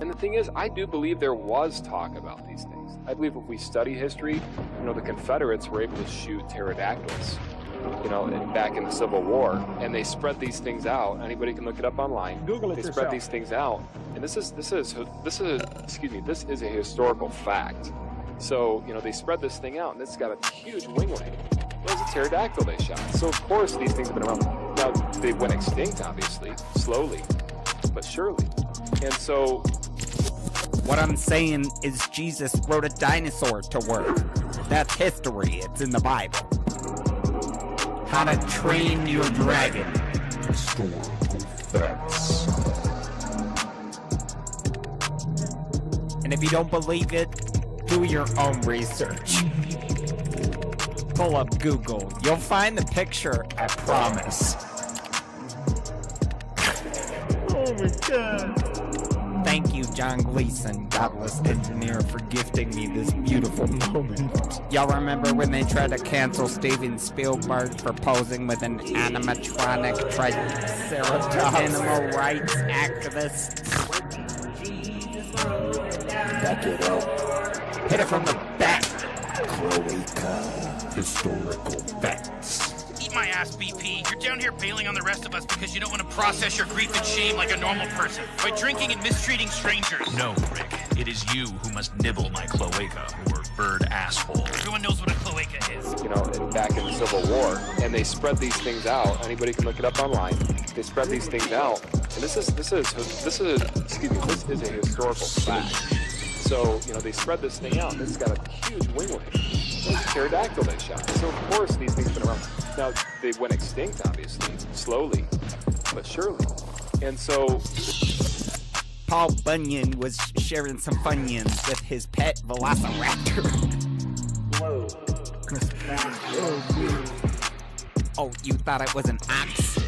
And the thing is, I do believe there was talk about these things. I believe if we study history, the Confederates were able to shoot pterodactyls, back in the Civil War, and they spread these things out. Anybody can look it up online. Google it They yourself. spread these things out, and this is a historical fact. So, they spread this thing out, and it's got a huge winglet. It was a pterodactyl they shot. So, of course, these things have been around. Now, they went extinct, obviously, slowly, but surely. And so, what I'm saying is Jesus wrote a dinosaur to work. That's history. It's in the Bible. How to Train Your Dragon. Historical facts. And if you don't believe it, do your own research. Pull up Google. You'll find the picture, I promise. Oh my god. Thank you, John Gleason, Godless engineer, for gifting me this beautiful moment. Y'all remember when they tried to cancel Steven Spielberg for posing with an animatronic triceratops animal rights activist? Back it up. Hit it from the back. Cloaca. Historical facts. Eat my ass, BP. You're down here bailing on the rest of us because you don't want to process your grief and shame like a normal person by drinking and mistreating strangers. No, Rick. It is you who must nibble my cloaca, or bird asshole. Everyone knows what a cloaca is. back in the Civil War, and they spread these things out. Anybody can look it up online. They spread these things out, and this is a historical fact. So, they spread this thing out, and this has got a huge winglet. It was a pterodactyl they shot. So, of course, these things have been around. Now, they went extinct, obviously, slowly, but surely. And so, Paul Bunyan was sharing some Funyuns with his pet velociraptor. Whoa. Oh, you thought it was an ox?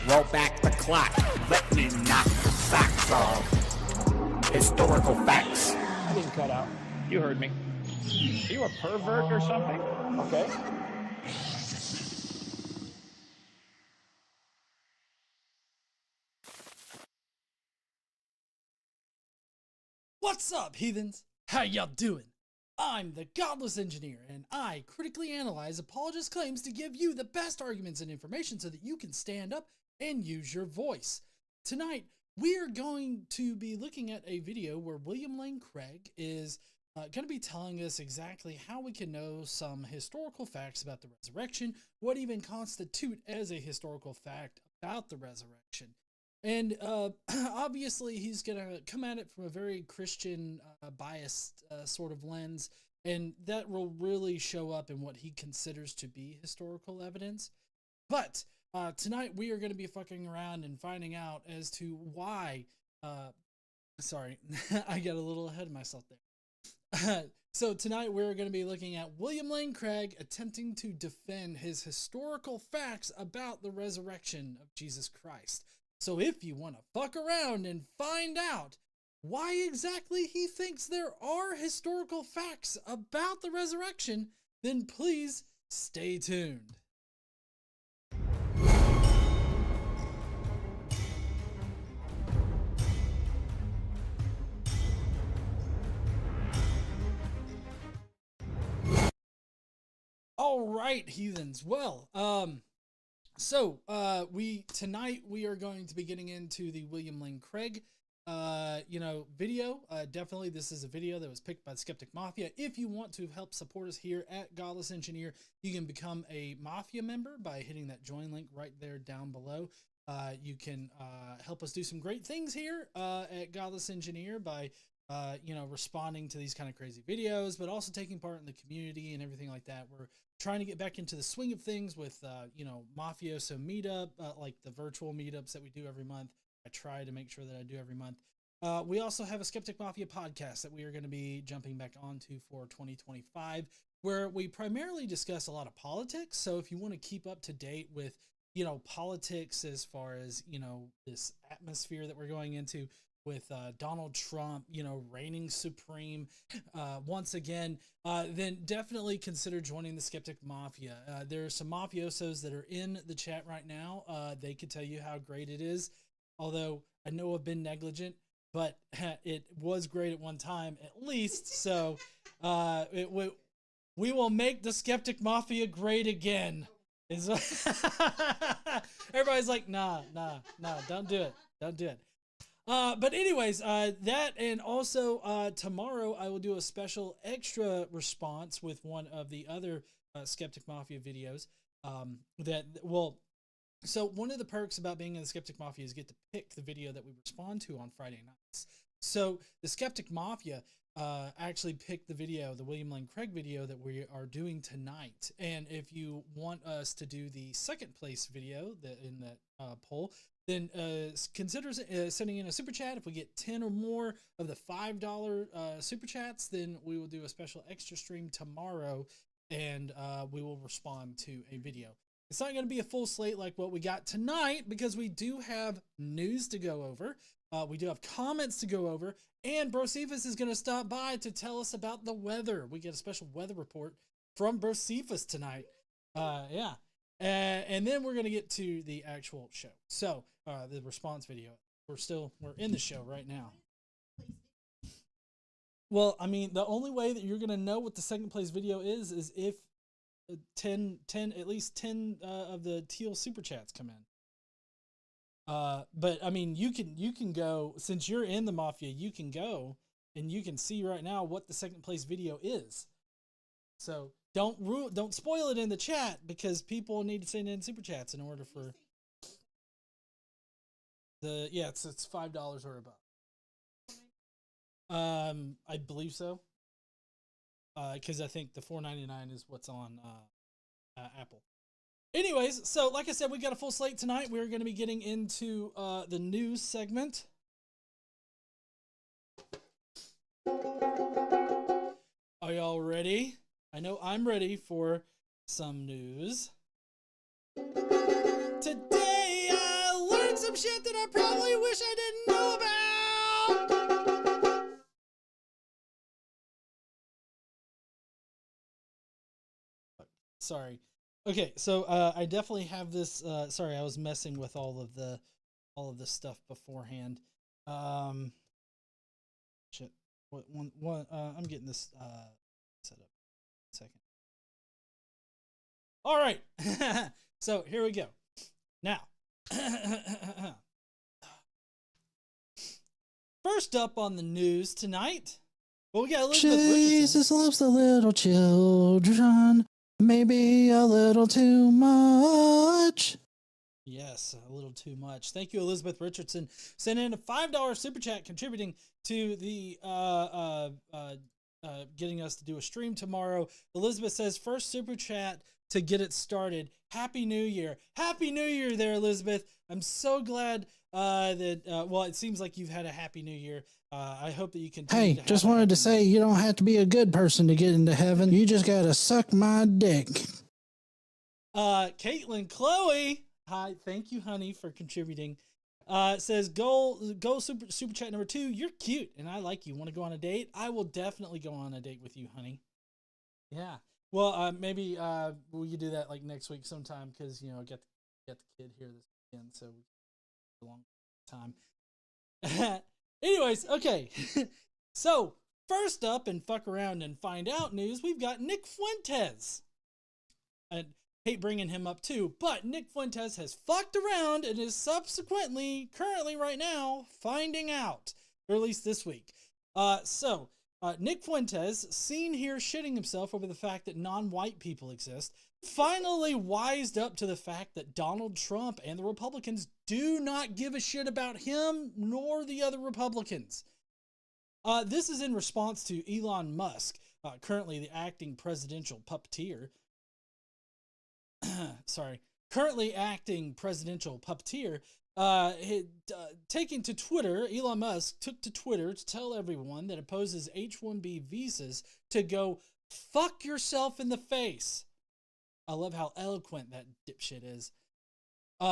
Roll back the clock. Let me knock the socks off. Historical facts. I didn't cut out. You heard me. You a pervert or something? Okay. What's up, heathens? How y'all doing? I'm the Godless Engineer, and I critically analyze apologists' claims to give you the best arguments and information so that you can stand up and use your voice. Tonight, we are going to be looking at a video where William Lane Craig is going to be telling us exactly how we can know some historical facts about the resurrection, what even constitute as a historical fact about the resurrection. And obviously, he's going to come at it from a very Christian biased sort of lens, and that will really show up in what he considers to be historical evidence. But tonight, we are going to be fucking around and finding out as to why... sorry, I got a little ahead of myself there. So tonight, we're going to be looking at William Lane Craig attempting to defend his historical facts about the resurrection of Jesus Christ. So if you want to fuck around and find out why exactly he thinks there are historical facts about the resurrection, then please stay tuned. All right, heathens. Well, tonight we are going to be getting into the William Lane Craig, video. Definitely this is a video that was picked by the Skeptic Mafia. If you want to help support us here at Godless Engineer, you can become a Mafia member by hitting that join link right there down below. You can help us do some great things here at Godless Engineer by responding to these kind of crazy videos, but also taking part in the community and everything like that. We're trying to get back into the swing of things with, Mafioso meetup, like the virtual meetups that we do every month. I try to make sure that I do every month. We also have a Skeptic Mafia podcast that we are going to be jumping back onto for 2025, where we primarily discuss a lot of politics. So if you want to keep up to date with, politics as far as, this atmosphere that we're going into, with Donald Trump, reigning supreme once again, then definitely consider joining the Skeptic Mafia. There are some mafiosos that are in the chat right now. They could tell you how great it is, although I know I've been negligent. but it was great at one time at least. So we will make the Skeptic Mafia great again. Everybody's like, nah, don't do it. Don't do it. But anyways, that, and also tomorrow I will do a special extra response with one of the other Skeptic Mafia videos. So one of the perks about being in the Skeptic Mafia is you get to pick the video that we respond to on Friday nights. So the Skeptic Mafia actually picked the video, the William Lane Craig video that we are doing tonight. And if you want us to do the second place video in that poll, then consider sending in a super chat. If we get 10 or more of the $5 super chats, then we will do a special extra stream tomorrow, and we will respond to a video. It's not going to be a full slate like what we got tonight, because we do have news to go over. We do have comments to go over, and Brocephus is going to stop by to tell us about the weather. We get a special weather report from Brocephus tonight. Yeah. And then we're going to get to the actual show. So, the response video. We're in the show right now. Well, I mean, the only way that you're going to know what the second place video is if at least 10 of the teal super chats come in. But I mean, you can go, since you're in the Mafia, you can go and you can see right now what the second place video is. So don't spoil it in the chat, because people need to send in super chats in order for it's $5 or above. I believe so. Because I think the $4.99 is what's on Apple. Anyways, so like I said, we got a full slate tonight. We're going to be getting into the news segment. Are y'all ready? I know I'm ready for some news. Today I learned some shit that I probably wish I didn't know about. Sorry. Okay, so I definitely have this. Sorry, I was messing with all of the stuff beforehand. Shit. What? I'm getting this set up. Second. All right. So here we go. Now, first up on the news tonight, well, we got Elizabeth Richardson. Jesus loves the little children, maybe a little too much. Yes, a little too much. Thank you, Elizabeth Richardson. Sent in a $5 super chat contributing to the getting us to do a stream tomorrow. Elizabeth says, first super chat to get it started. Happy New Year. Happy New Year there, Elizabeth. I'm so glad that, well, it seems like you've had a happy New Year. I hope that you continue. Hey, just wanted to say you don't have to be a good person to get into heaven. You just gotta suck my dick. Caitlin Chloe. Hi, thank you, honey, for contributing. Says go super chat number 2. You're cute and I like you. Want to go on a date? I will definitely go on a date with you, honey. Yeah. Well, maybe we could do that like next week sometime, because get the kid here this weekend, so a long time. Anyways, okay. So first up in fuck around and find out news, we've got Nick Fuentes. I hate bringing him up too, but Nick Fuentes has fucked around and is currently right now finding out, or at least this week. Nick Fuentes, seen here shitting himself over the fact that non-white people exist, finally wised up to the fact that Donald Trump and the Republicans do not give a shit about him nor the other Republicans. This is in response to Elon Musk, currently the acting presidential puppeteer. Currently acting presidential puppeteer. Taking to Twitter, Elon Musk took to Twitter to tell everyone that opposes H-1B visas to go fuck yourself in the face. I love how eloquent that dipshit is.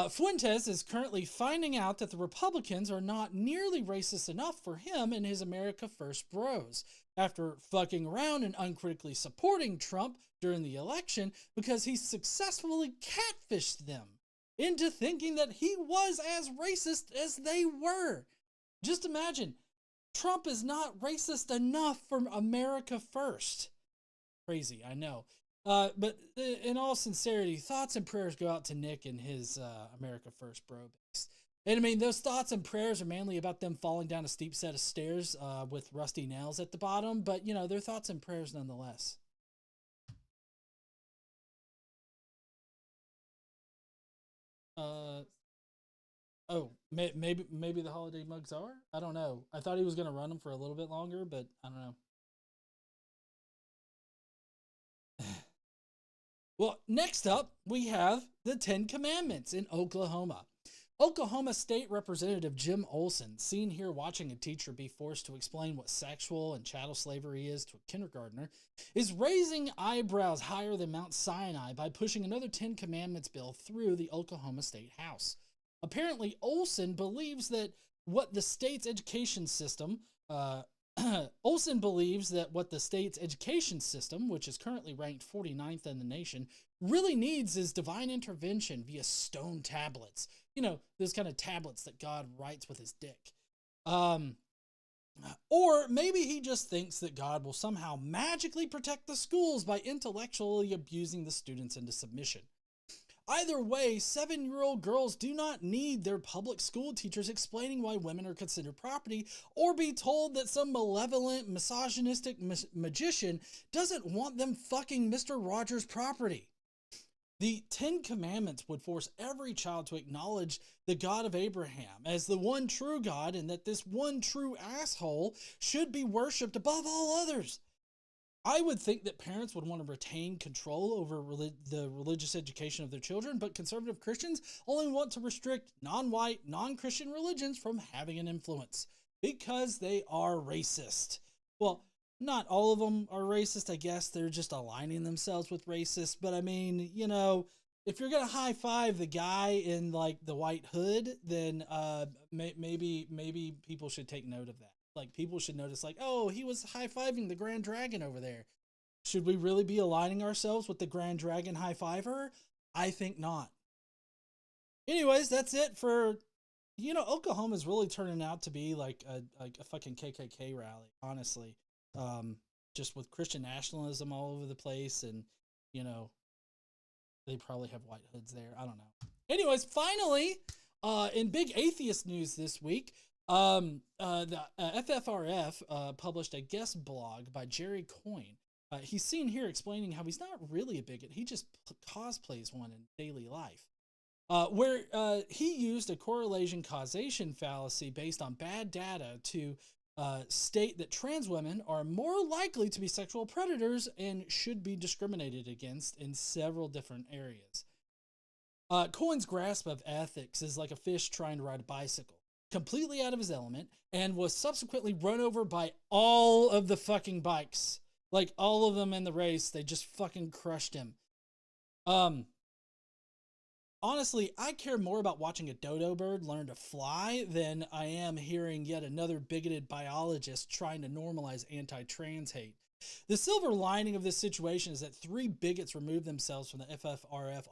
Fuentes is currently finding out that the Republicans are not nearly racist enough for him and his America First bros, after fucking around and uncritically supporting Trump during the election because he successfully catfished them into thinking that he was as racist as they were. Just imagine, Trump is not racist enough for America first. Crazy, I know. But in all sincerity, thoughts and prayers go out to Nick and his America First bro base. And I mean, those thoughts and prayers are mainly about them falling down a steep set of stairs with rusty nails at the bottom. But, you know, they're thoughts and prayers nonetheless. Maybe the holiday mugs are? I don't know. I thought he was going to run them for a little bit longer, but I don't know. Well, next up, we have the 10 Commandments in Oklahoma. Oklahoma State Representative Jim Olson, seen here watching a teacher be forced to explain what sexual and chattel slavery is to a kindergartner, is raising eyebrows higher than Mount Sinai by pushing another 10 Commandments bill through the Oklahoma State House. Apparently, Olson believes that what the state's education system which is currently ranked 49th in the nation, really needs is divine intervention via stone tablets. You know, those kind of tablets that God writes with his dick. Or maybe he just thinks that God will somehow magically protect the schools by intellectually abusing the students into submission. Either way, 7-year-old girls do not need their public school teachers explaining why women are considered property, or be told that some malevolent, misogynistic magician doesn't want them fucking Mr. Rogers' property. The 10 Commandments would force every child to acknowledge the God of Abraham as the one true God, and that this one true asshole should be worshipped above all others. I would think that parents would want to retain control over the religious education of their children, but conservative Christians only want to restrict non-white, non-Christian religions from having an influence because they are racist. Well, not all of them are racist. I guess they're just aligning themselves with racists. But I mean, you know, if you're going to high five the guy in like the white hood, then maybe people should take note of that. Like, people should notice, like, oh, he was high-fiving the Grand Dragon over there. Should we really be aligning ourselves with the Grand Dragon high-fiver? I think not. Anyways, that's it for, you know, Oklahoma's really turning out to be like a fucking KKK rally, honestly. Just with Christian nationalism all over the place, and, you know, they probably have white hoods there. I don't know. Anyways, finally, in big atheist news this week, the FFRF published a guest blog by Jerry Coyne. He's seen here explaining how he's not really a bigot. He just cosplays one in daily life. Where he used a correlation causation fallacy based on bad data to state that trans women are more likely to be sexual predators and should be discriminated against in several different areas. Coyne's grasp of ethics is like a fish trying to ride a bicycle. Completely out of his element, and was subsequently run over by all of the fucking bikes. Like, all of them in the race, they just fucking crushed him. Honestly, I care more about watching a dodo bird learn to fly than I am hearing yet another bigoted biologist trying to normalize anti-trans hate. The silver lining of this situation is that 3 bigots removed themselves from the FFRF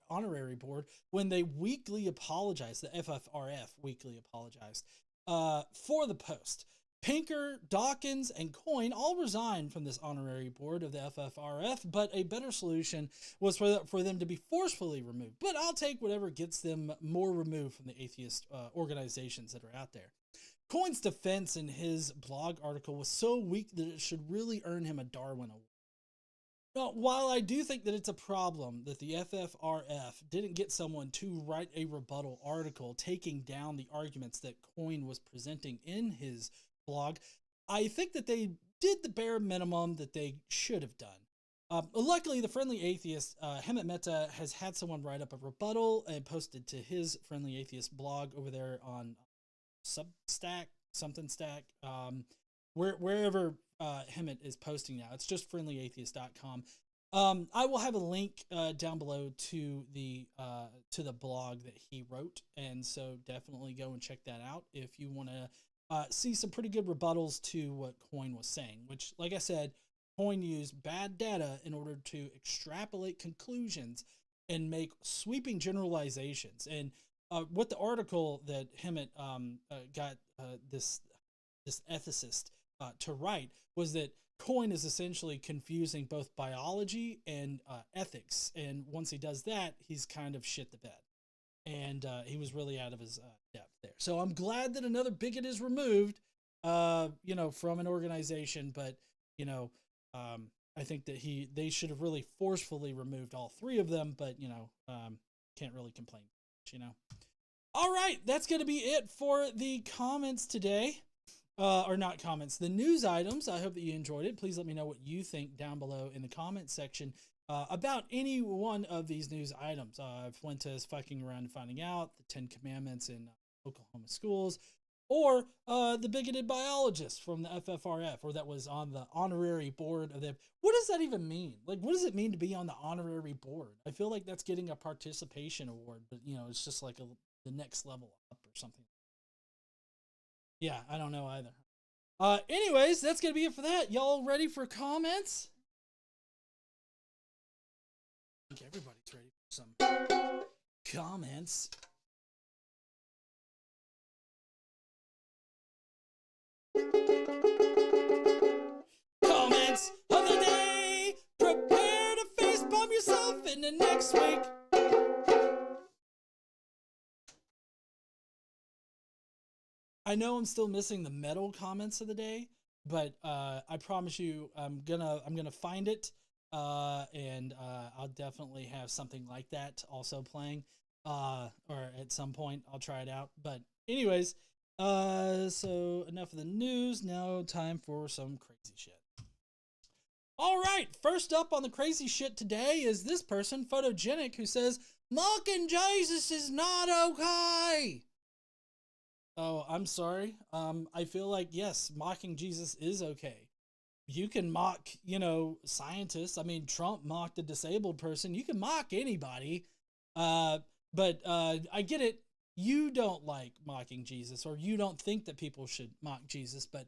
honorary board when they weekly apologized. The FFRF weekly apologized for the post. Pinker, Dawkins, and Coyne all resigned from this honorary board of the FFRF, but a better solution was for them to be forcefully removed. But I'll take whatever gets them more removed from the atheist organizations that are out there. Coyne's defense in his blog article was so weak that it should really earn him a Darwin Award. Now, while I do think that it's a problem that the FFRF didn't get someone to write a rebuttal article taking down the arguments that Coyne was presenting in his blog, I think that they did the bare minimum that they should have done. Luckily, the Friendly Atheist, Hemant Mehta, has had someone write up a rebuttal and posted to his Friendly Atheist blog over there on Substack, something stack, wherever Hemant is posting now. It's just friendlyatheist.com. I will have a link down below to the blog that he wrote, and so definitely go and check that out if you want to see some pretty good rebuttals to what Coyne was saying, which, like I said, Coyne used bad data in order to extrapolate conclusions and make sweeping generalizations. And what the article that Hemant got this this ethicist to write was that Coin is essentially confusing both biology and ethics, and once he does that, he's kind of shit the bed, and he was really out of his depth there. So I'm glad that another bigot is removed, from an organization, but I think that they should have really forcefully removed all three of them, but can't really complain, All right, that's going to be it for the comments today. Or not comments, the news items. I hope that you enjoyed it. Please let me know what you think down below in the comment section about any one of these news items. Flinta's fucking around and finding out, the 10 Commandments in Oklahoma schools, or the bigoted biologist from the FFRF, or that was on the honorary board of them. What does that even mean? Like, what does it mean to be on the honorary board? I feel like that's getting a participation award, but it's just like the next level up or something. Yeah, I don't know either. Anyways, that's going to be it for that. Y'all ready for comments? I think everybody's ready for some comments. Comments of the day. Prepare to facepalm yourself in the next week. I know I'm still missing the metal comments of the day, but I promise you I'm gonna find it, and I'll definitely have something like that also playing, or at some point I'll try it out. But anyways, so enough of the news. Now time for some crazy shit. All right, first up on the crazy shit today is this person, Photogenic, who says mocking Jesus is not okay. Oh, I'm sorry. I feel like, yes, mocking Jesus is okay. You can mock, scientists. I mean, Trump mocked a disabled person. You can mock anybody. But I get it. You don't like mocking Jesus, or you don't think that people should mock Jesus. But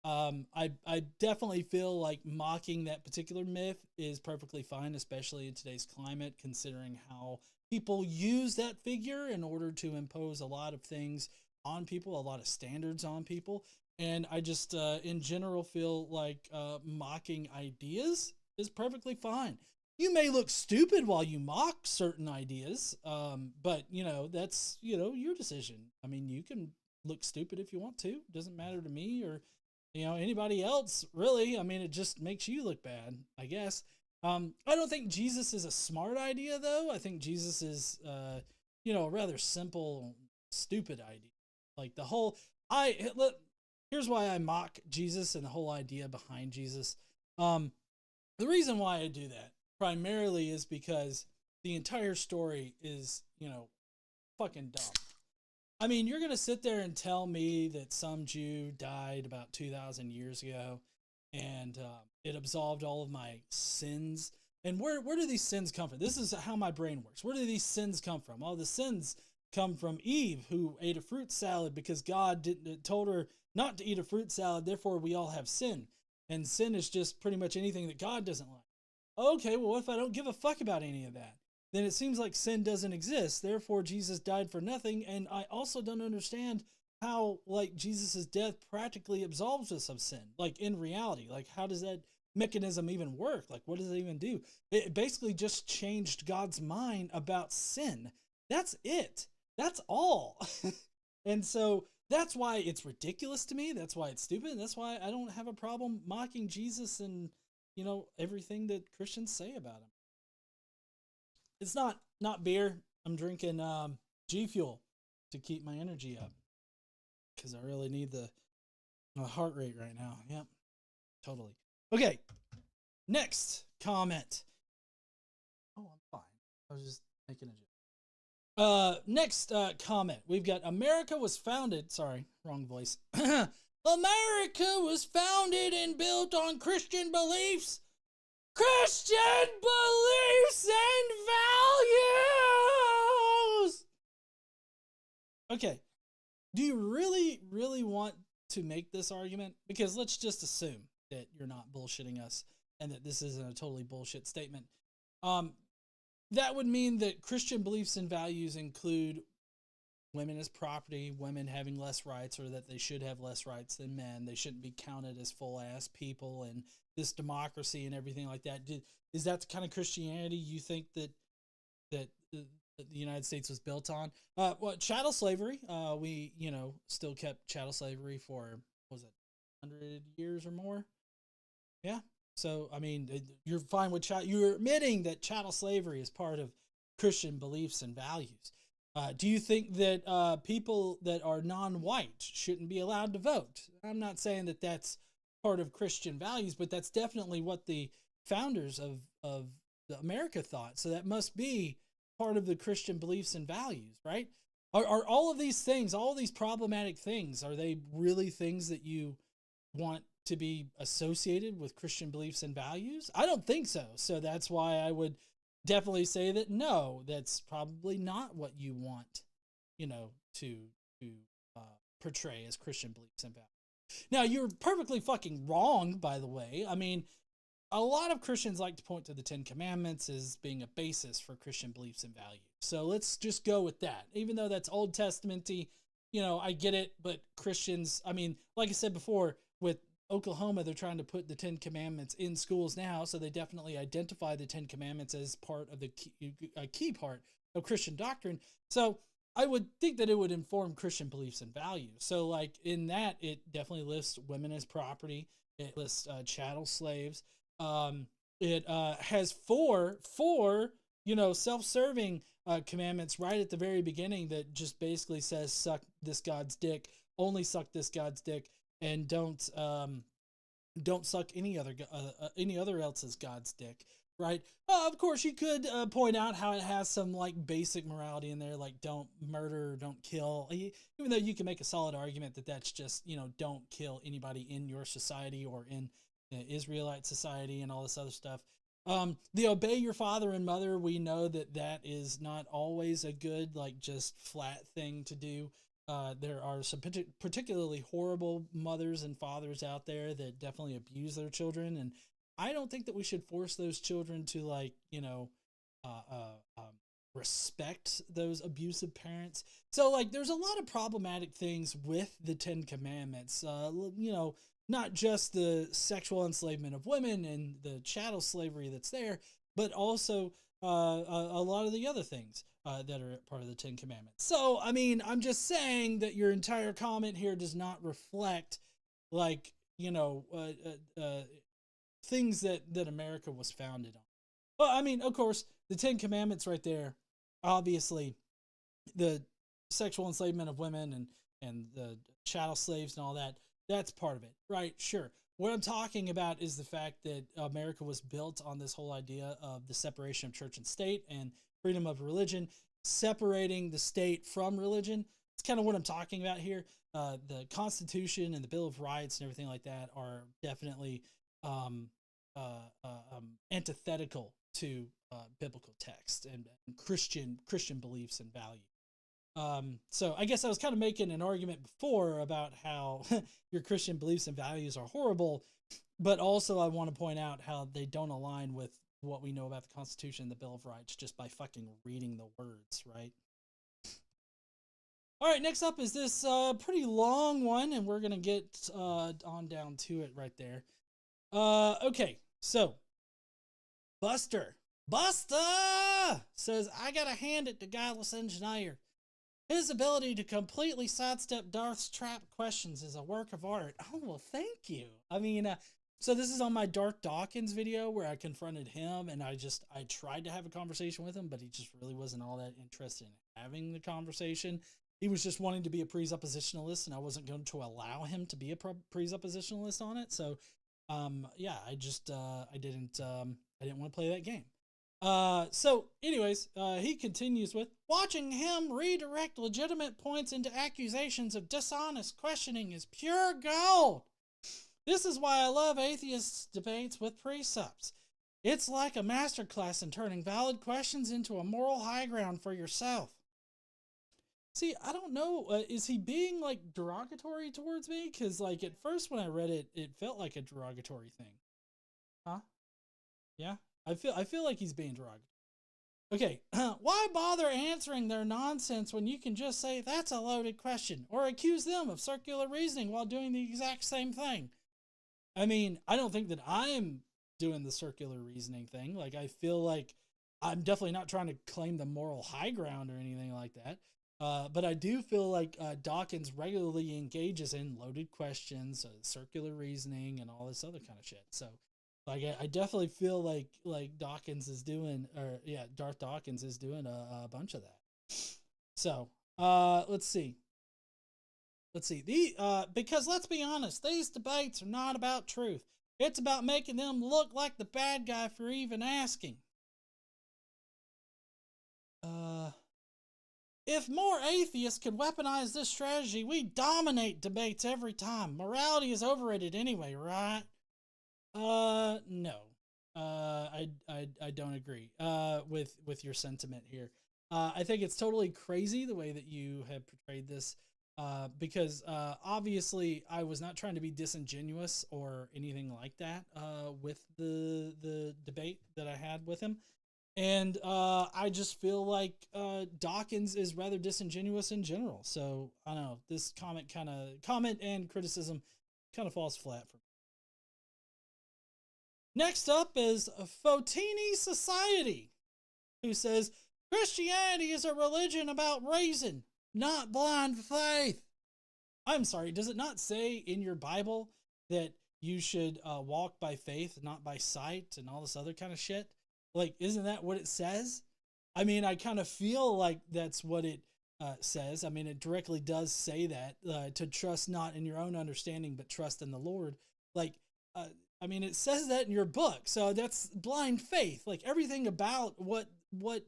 I definitely feel like mocking that particular myth is perfectly fine, especially in today's climate, considering how people use that figure in order to impose a lot of things on people, a lot of standards on people. And I just in general feel like mocking ideas is perfectly fine. You may look stupid while you mock certain ideas, but that's your decision. I mean, you can look stupid if you want to. It doesn't matter to me or anybody else, really. I mean, it just makes you look bad, I guess. I don't think Jesus is a smart idea, though. I think Jesus is a rather simple, stupid idea. Like the whole, here's why I mock Jesus and the whole idea behind Jesus. The reason why I do that primarily is because the entire story is, fucking dumb. I mean, you're going to sit there and tell me that some Jew died about 2,000 years ago and it absolved all of my sins. And where do these sins come from? This is how my brain works. Where do these sins come from? All the sins come from Eve, who ate a fruit salad because God told her not to eat a fruit salad. Therefore, we all have sin. And sin is just pretty much anything that God doesn't like. Okay, well, what if I don't give a fuck about any of that? Then it seems like sin doesn't exist. Therefore, Jesus died for nothing. And I also don't understand how, Jesus' death practically absolves us of sin. Like, in reality, how does that mechanism even work? What does it even do? It basically just changed God's mind about sin. That's it. That's all. And so that's why it's ridiculous to me. That's why it's stupid. That's why I don't have a problem mocking Jesus and, everything that Christians say about him. It's not beer. I'm drinking G Fuel to keep my energy up because I really need the heart rate right now. Yep, totally. Okay, next comment. Oh, I'm fine. I was just making a joke. Next comment. We've got America was founded. Sorry, wrong voice. America was founded and built on Christian beliefs. Christian beliefs and values. Okay. Do you really, really want to make this argument? Because let's just assume that you're not bullshitting us and that this isn't a totally bullshit statement. That would mean that Christian beliefs and values include women as property, women having less rights, or that they should have less rights than men. They shouldn't be counted as full-ass people, and this democracy and everything like that. Is that the kind of Christianity you think that the United States was built on? Well, chattel slavery. We, still kept chattel slavery for, what was it, 100 years or more? Yeah. So, I mean, you're fine with you're admitting that chattel slavery is part of Christian beliefs and values. Do you think that people that are non-white shouldn't be allowed to vote? I'm not saying that that's part of Christian values, but that's definitely what the founders of America thought. So that must be part of the Christian beliefs and values, right? Are all of these things, all of these problematic things, are they really things that you want to be associated with Christian beliefs and values? I don't think so. So that's why I would definitely say that no, that's probably not what you want, to portray as Christian beliefs and values. Now, you're perfectly fucking wrong, by the way. I mean, a lot of Christians like to point to the Ten Commandments as being a basis for Christian beliefs and values. So let's just go with that. Even though that's Old Testament-y, I get it, but Christians, I mean, like I said before, with Oklahoma, they're trying to put the Ten Commandments in schools now, so they definitely identify the Ten Commandments as part of the key part of Christian doctrine. So I would think that it would inform Christian beliefs and values. So, like, in that, it definitely lists women as property. It lists chattel slaves. It has four self-serving commandments right at the very beginning that just basically says, suck this God's dick, only suck this God's dick, and don't suck any other else's God's dick, right? Of course, you could point out how it has some like basic morality in there, like don't murder, don't kill. Even though you can make a solid argument that that's just don't kill anybody in your society or in the Israelite society and all this other stuff. The obey your father and mother, we know that is not always a good like just flat thing to do. There are some particularly horrible mothers and fathers out there that definitely abuse their children, and I don't think that we should force those children to like respect those abusive parents. So like there's a lot of problematic things with the Ten Commandments. Not just the sexual enslavement of women and the chattel slavery that's there, but also a lot of the other things that are part of the Ten Commandments. So, I mean, I'm just saying that your entire comment here does not reflect, like, things that America was founded on. Well, I mean, of course, the Ten Commandments right there, obviously, the sexual enslavement of women and the chattel slaves and all that, that's part of it, right? Sure. What I'm talking about is the fact that America was built on this whole idea of the separation of church and state and freedom of religion, separating the state from religion. It's kind of what I'm talking about here. The Constitution and the Bill of Rights and everything like that are definitely antithetical to biblical text and Christian beliefs and values. So I guess I was kind of making an argument before about how your Christian beliefs and values are horrible, but also I want to point out how they don't align with what we know about the Constitution and the Bill of Rights just by fucking reading the words, right? All right, next up is this pretty long one, and we're going to get on down to it right there. Okay, so Buster says, I gotta hand it to Godless Engineer. His ability to completely sidestep Darth's trap questions is a work of art. Oh, well, thank you. I mean, so this is on my Darth Dawkins video where I confronted him and I tried to have a conversation with him, but he just really wasn't all that interested in having the conversation. He was just wanting to be a presuppositionalist, and I wasn't going to allow him to be a presuppositionalist on it. So, yeah, I didn't want to play that game. So anyways, he continues with, watching him redirect legitimate points into accusations of dishonest questioning is pure gold. This is why I love atheist debates with precepts. It's like a masterclass in turning valid questions into a moral high ground for yourself. See, I don't know, is he being like derogatory towards me? Cause like at first when I read it, it felt like a derogatory thing. Huh? Yeah? I feel like he's being derogatory. Okay, why bother answering their nonsense when you can just say that's a loaded question or accuse them of circular reasoning while doing the exact same thing? I mean, I don't think that I'm doing the circular reasoning thing. Like, I feel like I'm definitely not trying to claim the moral high ground or anything like that. But I do feel like Dawkins regularly engages in loaded questions, circular reasoning, and all this other kind of shit. So, like, I definitely feel like Dawkins is doing, or yeah, Darth Dawkins is doing a bunch of that. So, let's see. Because let's be honest, these debates are not about truth. It's about making them look like the bad guy for even asking. If more atheists could weaponize this strategy, we dominate debates every time. Morality is overrated anyway, right? No. I don't agree with your sentiment here. I think it's totally crazy the way that you have portrayed this. Because obviously I was not trying to be disingenuous or anything like that with the debate that I had with him. And I just feel like Dawkins is rather disingenuous in general. So I don't know, this comment and criticism kind of falls flat for me. Next up is Fotini Society, who says Christianity is a religion about reason, not blind faith. I'm sorry, does it not say in your Bible that you should walk by faith, not by sight, and all this other kind of shit? Like, isn't that what it says? I mean, I kind of feel like that's what it says. I mean, it directly does say that, to trust not in your own understanding, but trust in the Lord. Like, I mean, it says that in your book. So that's blind faith. Like, everything about what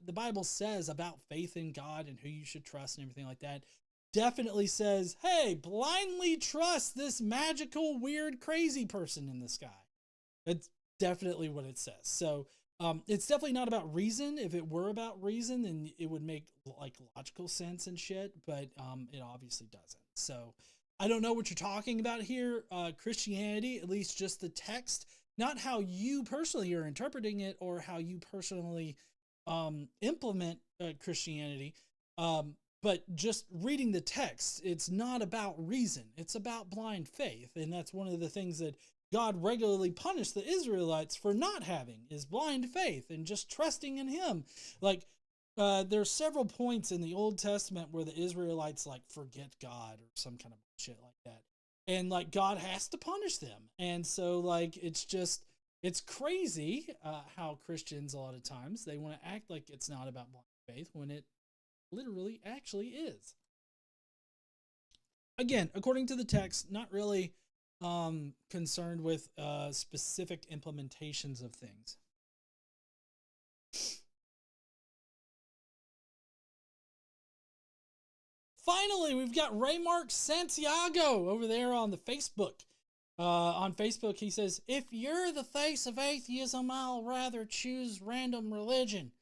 the Bible says about faith in God and who you should trust and everything like that definitely says, hey, blindly trust this magical, weird, crazy person in the sky. It's definitely what it says. So it's definitely not about reason. If it were about reason, then it would make like logical sense and shit, but it obviously doesn't. So I don't know what you're talking about here. Christianity, at least just the text, not how you personally are interpreting it or how you personally implement Christianity, but just reading the text. It's not about reason. It's about blind faith. And that's one of the things that God regularly punished the Israelites for not having, is blind faith and just trusting in him. Like, there's several points in the Old Testament where the Israelites like forget God or some kind of shit like that. And like God has to punish them. And so like, it's crazy how Christians a lot of times, they want to act like it's not about blind faith when it literally actually is. Again, according to the text, not really concerned with specific implementations of things. Finally, we've got Raymark Santiago over there on the Facebook. On Facebook, he says, if you're the face of atheism, I'll rather choose random religion.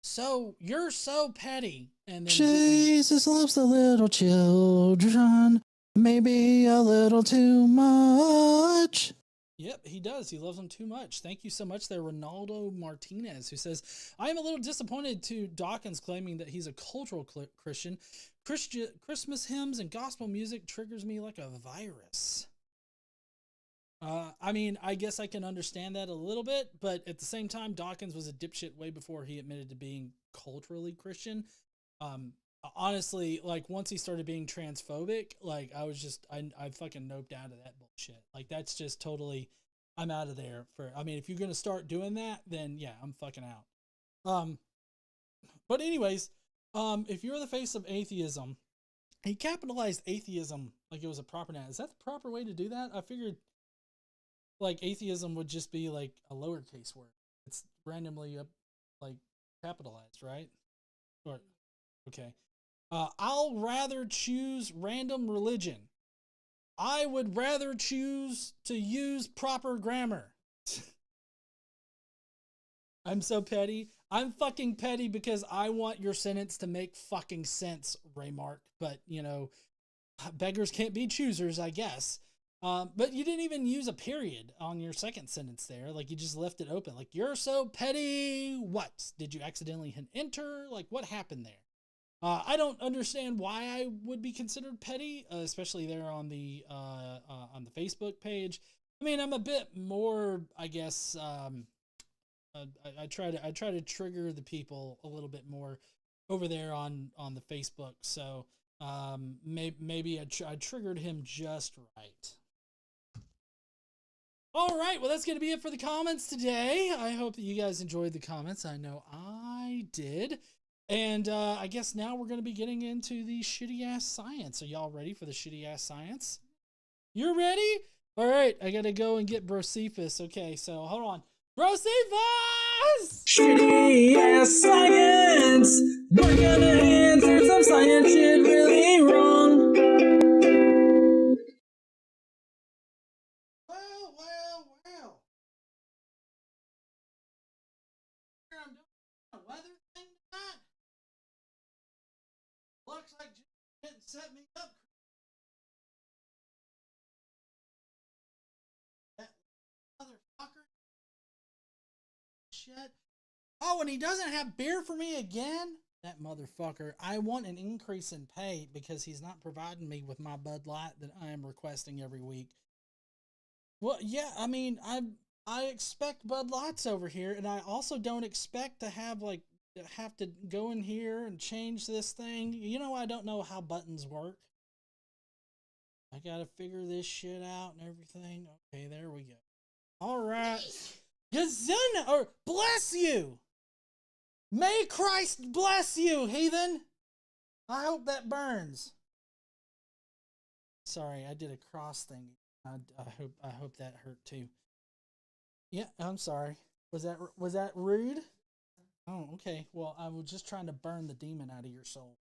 So you're so petty. And then Jesus loves the little children, maybe a little too much. Yep, he does. He loves them too much. Thank you so much there, Ronaldo Martinez, who says, I am a little disappointed to Dawkins claiming that he's a cultural Christian. Christmas hymns and gospel music triggers me like a virus. I mean, I guess I can understand that a little bit, but at the same time, Dawkins was a dipshit way before he admitted to being culturally Christian. Honestly, like once he started being transphobic, like I fucking noped out of that bullshit. Like that's just totally, I'm out of there I mean, if you're going to start doing that, then yeah, I'm fucking out. But anyways, if you're the face of atheism, he capitalized atheism like it was a proper noun. Is that the proper way to do that? I figured like atheism would just be like a lowercase word. It's randomly like capitalized, right? Or okay. I'll rather choose random religion. I would rather choose to use proper grammar. I'm so petty. I'm fucking petty because I want your sentence to make fucking sense, Raymark. But, you know, beggars can't be choosers, I guess. But you didn't even use a period on your second sentence there. Like, you just left it open. Like, you're so petty. What? Did you accidentally hit enter? Like, what happened there? I don't understand why I would be considered petty, especially there on the Facebook page. I mean, I'm a bit more, I guess. I try to trigger the people a little bit more over there on the Facebook. So maybe I triggered him just right. All right, well, that's going to be it for the comments today. I hope that you guys enjoyed the comments. I know I did. And I guess now we're going to be getting into the shitty-ass science. Are y'all ready for the shitty-ass science? You're ready? All right, I got to go and get Brocephus. Okay, so hold on. Brocephus! Shitty-ass science! We're gonna answer some science shit really wrong. Well. Here I'm doing a weather thing tonight. Looks like you didn't set me up. That motherfucker. Shit. Oh, and he doesn't have beer for me again? That motherfucker. I want an increase in pay because he's not providing me with my Bud Light that I am requesting every week. Well, yeah, I mean, I expect Bud Lights over here, and I also don't expect to have to go in here and change this thing. You know, I don't know how buttons work. I gotta figure this shit out and everything. Okay, there we go. All right. Gazun, or bless you. May Christ bless you, heathen. I hope that burns. Sorry, I did a cross thing. I hope that hurt too. Yeah, I'm sorry. Was that rude? Oh, okay. Well, I was just trying to burn the demon out of your soul.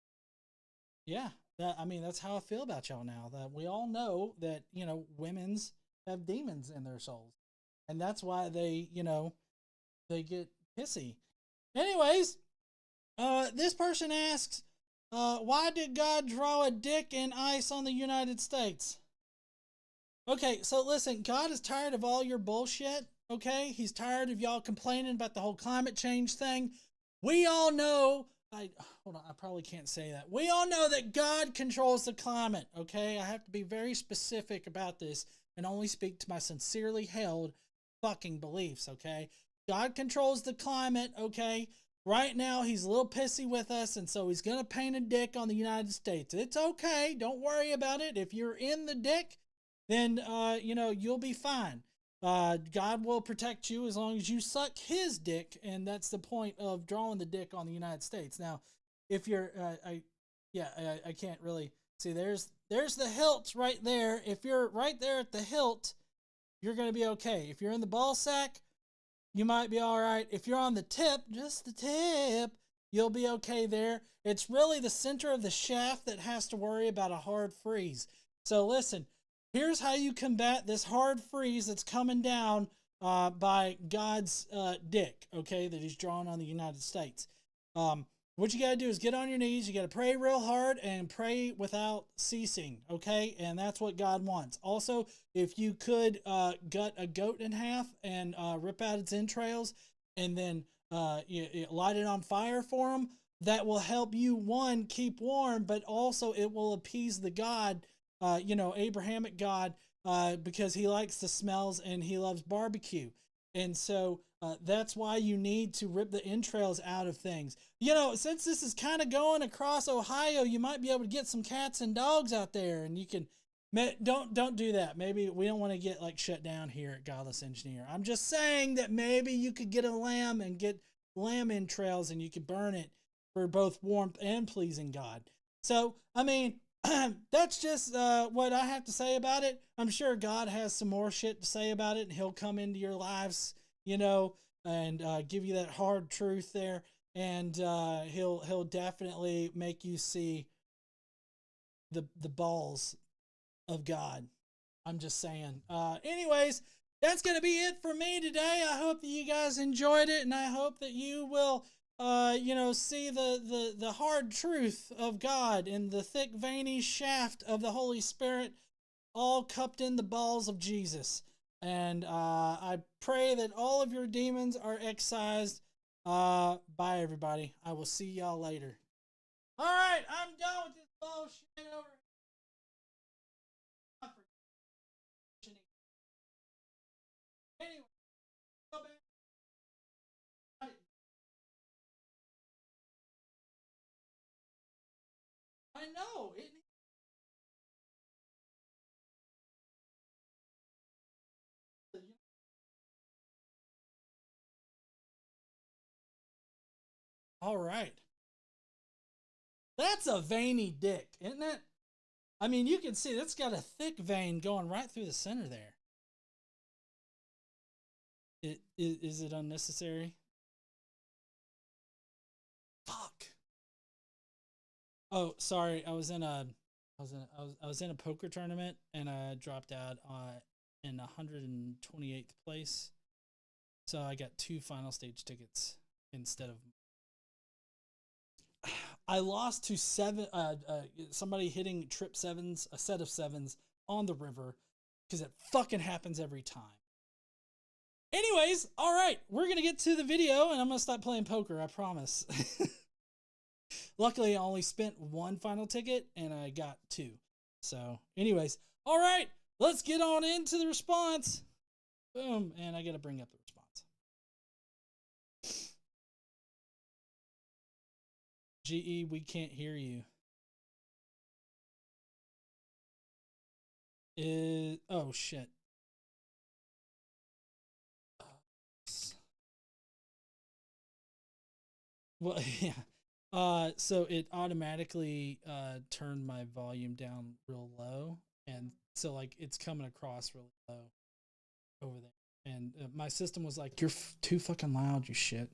Yeah, that's how I feel about y'all now. That we all know that, women's have demons in their souls. And that's why they get pissy. Anyways, this person asks, why did God draw a dick in ice on the United States? Okay, so listen, God is tired of all your bullshit, okay? He's tired of y'all complaining about the whole climate change thing. We all know, hold on, I probably can't say that. We all know that God controls the climate, okay? I have to be very specific about this and only speak to my sincerely held fucking beliefs, okay? God controls the climate, okay? Right now, he's a little pissy with us, and so he's going to paint a dick on the United States. It's okay. Don't worry about it. If you're in the dick, then, you'll be fine. God will protect you as long as you suck his dick, and that's the point of drawing the dick on the United States. Now, if you're, I can't really see. There's the hilt right there. If you're right there at the hilt, you're going to be okay. If you're in the ball sack, you might be all right. If you're on the tip, just the tip, you'll be okay there. It's really the center of the shaft that has to worry about a hard freeze. So listen, here's how you combat this hard freeze that's coming down by God's dick, okay, that he's drawing on the United States. What you got to do is get on your knees. You got to pray real hard and pray without ceasing, okay? And that's what God wants. Also, if you could gut a goat in half and rip out its entrails and then you light it on fire for him, that will help you, one, keep warm, but also it will appease the God, Abrahamic God, because he likes the smells and he loves barbecue. And so that's why you need to rip the entrails out of things. Since this is kind of going across Ohio, you might be able to get some cats and dogs out there, and you can don't do that. Maybe we don't want to get shut down here at Godless Engineer. I'm just saying that maybe you could get a lamb and get lamb entrails, and you could burn it for both warmth and pleasing God. So, that's just what I have to say about it. I'm sure God has some more shit to say about it, and he'll come into your lives, and give you that hard truth there. And he'll definitely make you see the balls of God. I'm just saying. Anyways, that's going to be it for me today. I hope that you guys enjoyed it, and I hope that you will see the hard truth of God in the thick, veiny shaft of the Holy Spirit all cupped in the balls of Jesus. And I pray that all of your demons are excised. Bye, everybody. I will see y'all later. All right, I'm done with this bullshit over. Anyway, go back. I know. All right. That's a veiny dick, isn't it? I mean, you can see that's got a thick vein going right through the center there. Is it unnecessary? Fuck. Oh, sorry. I was in a poker tournament and I dropped out in 128th place. So I got 2 final stage tickets instead of. I lost to somebody hitting trip sevens, a set of sevens on the river, because it fucking happens every time. Anyways, all right, we're gonna get to the video, and I'm gonna stop playing poker. I promise. Luckily, I only spent 1 final ticket, and I got 2. So, anyways, all right, let's get on into the response. Boom, and I gotta bring up the response. GE, we can't hear you. Oh shit. Well, yeah. So it automatically turned my volume down real low, and so like it's coming across really low over there. And my system was like, "You're too fucking loud, you shit."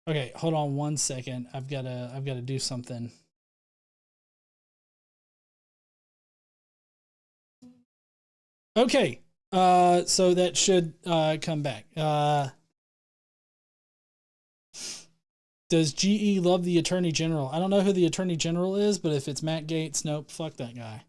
Okay, hold on 1 second. I've gotta do something. Okay, so that should come back. Does GE love the Attorney General? I don't know who the Attorney General is, but if it's Matt Gaetz, nope, fuck that guy.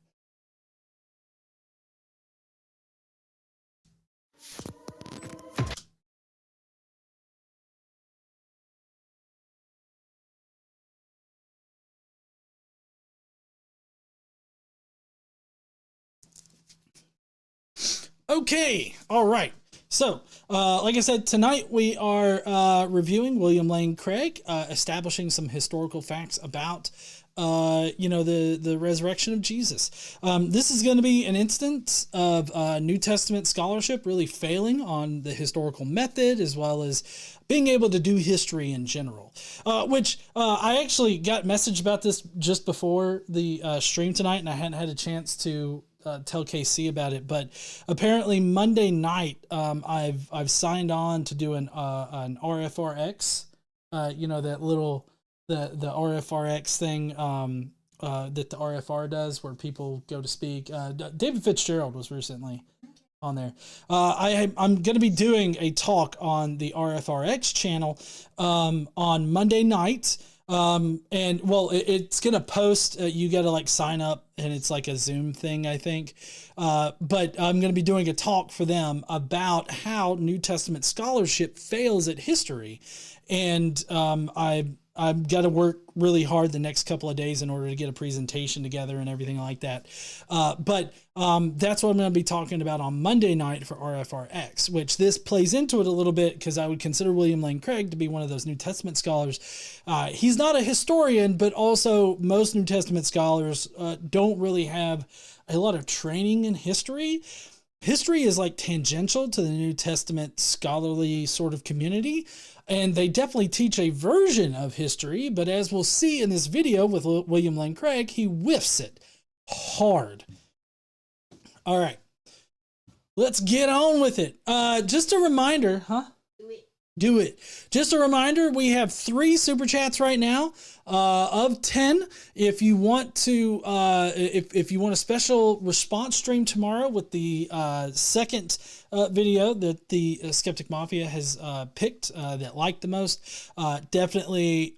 Okay, all right. So, like I said, tonight we are reviewing William Lane Craig, establishing some historical facts about, the resurrection of Jesus. This is going to be an instance of New Testament scholarship really failing on the historical method, as well as being able to do history in general, which I actually got messaged about this just before the stream tonight, and I hadn't had a chance to tell KC about it, but apparently Monday night, I've signed on to do an RFRX, that little the RFRX thing that the RFR does, where people go to speak. David Fitzgerald was recently on there. I'm going to be doing a talk on the RFRX channel on Monday night. And well, it's going to post, you got to like sign up, and it's like a Zoom thing, I think. But I'm going to be doing a talk for them about how New Testament scholarship fails at history. And, I've got to work really hard the next couple of days in order to get a presentation together and everything like that. But that's what I'm going to be talking about on Monday night for RFRX, which this plays into it a little bit, because I would consider William Lane Craig to be one of those New Testament scholars. He's not a historian, but also most New Testament scholars don't really have a lot of training in history. History is like tangential to the New Testament scholarly sort of community, and they definitely teach a version of history, but as we'll see in this video with William Lane Craig, he whiffs it hard. All right, let's get on with it. Just a reminder, Do it. Just a reminder, we have 3 super chats right now of 10. If you want to, if you want a special response stream tomorrow with the second video that the Skeptic Mafia has picked that liked the most, definitely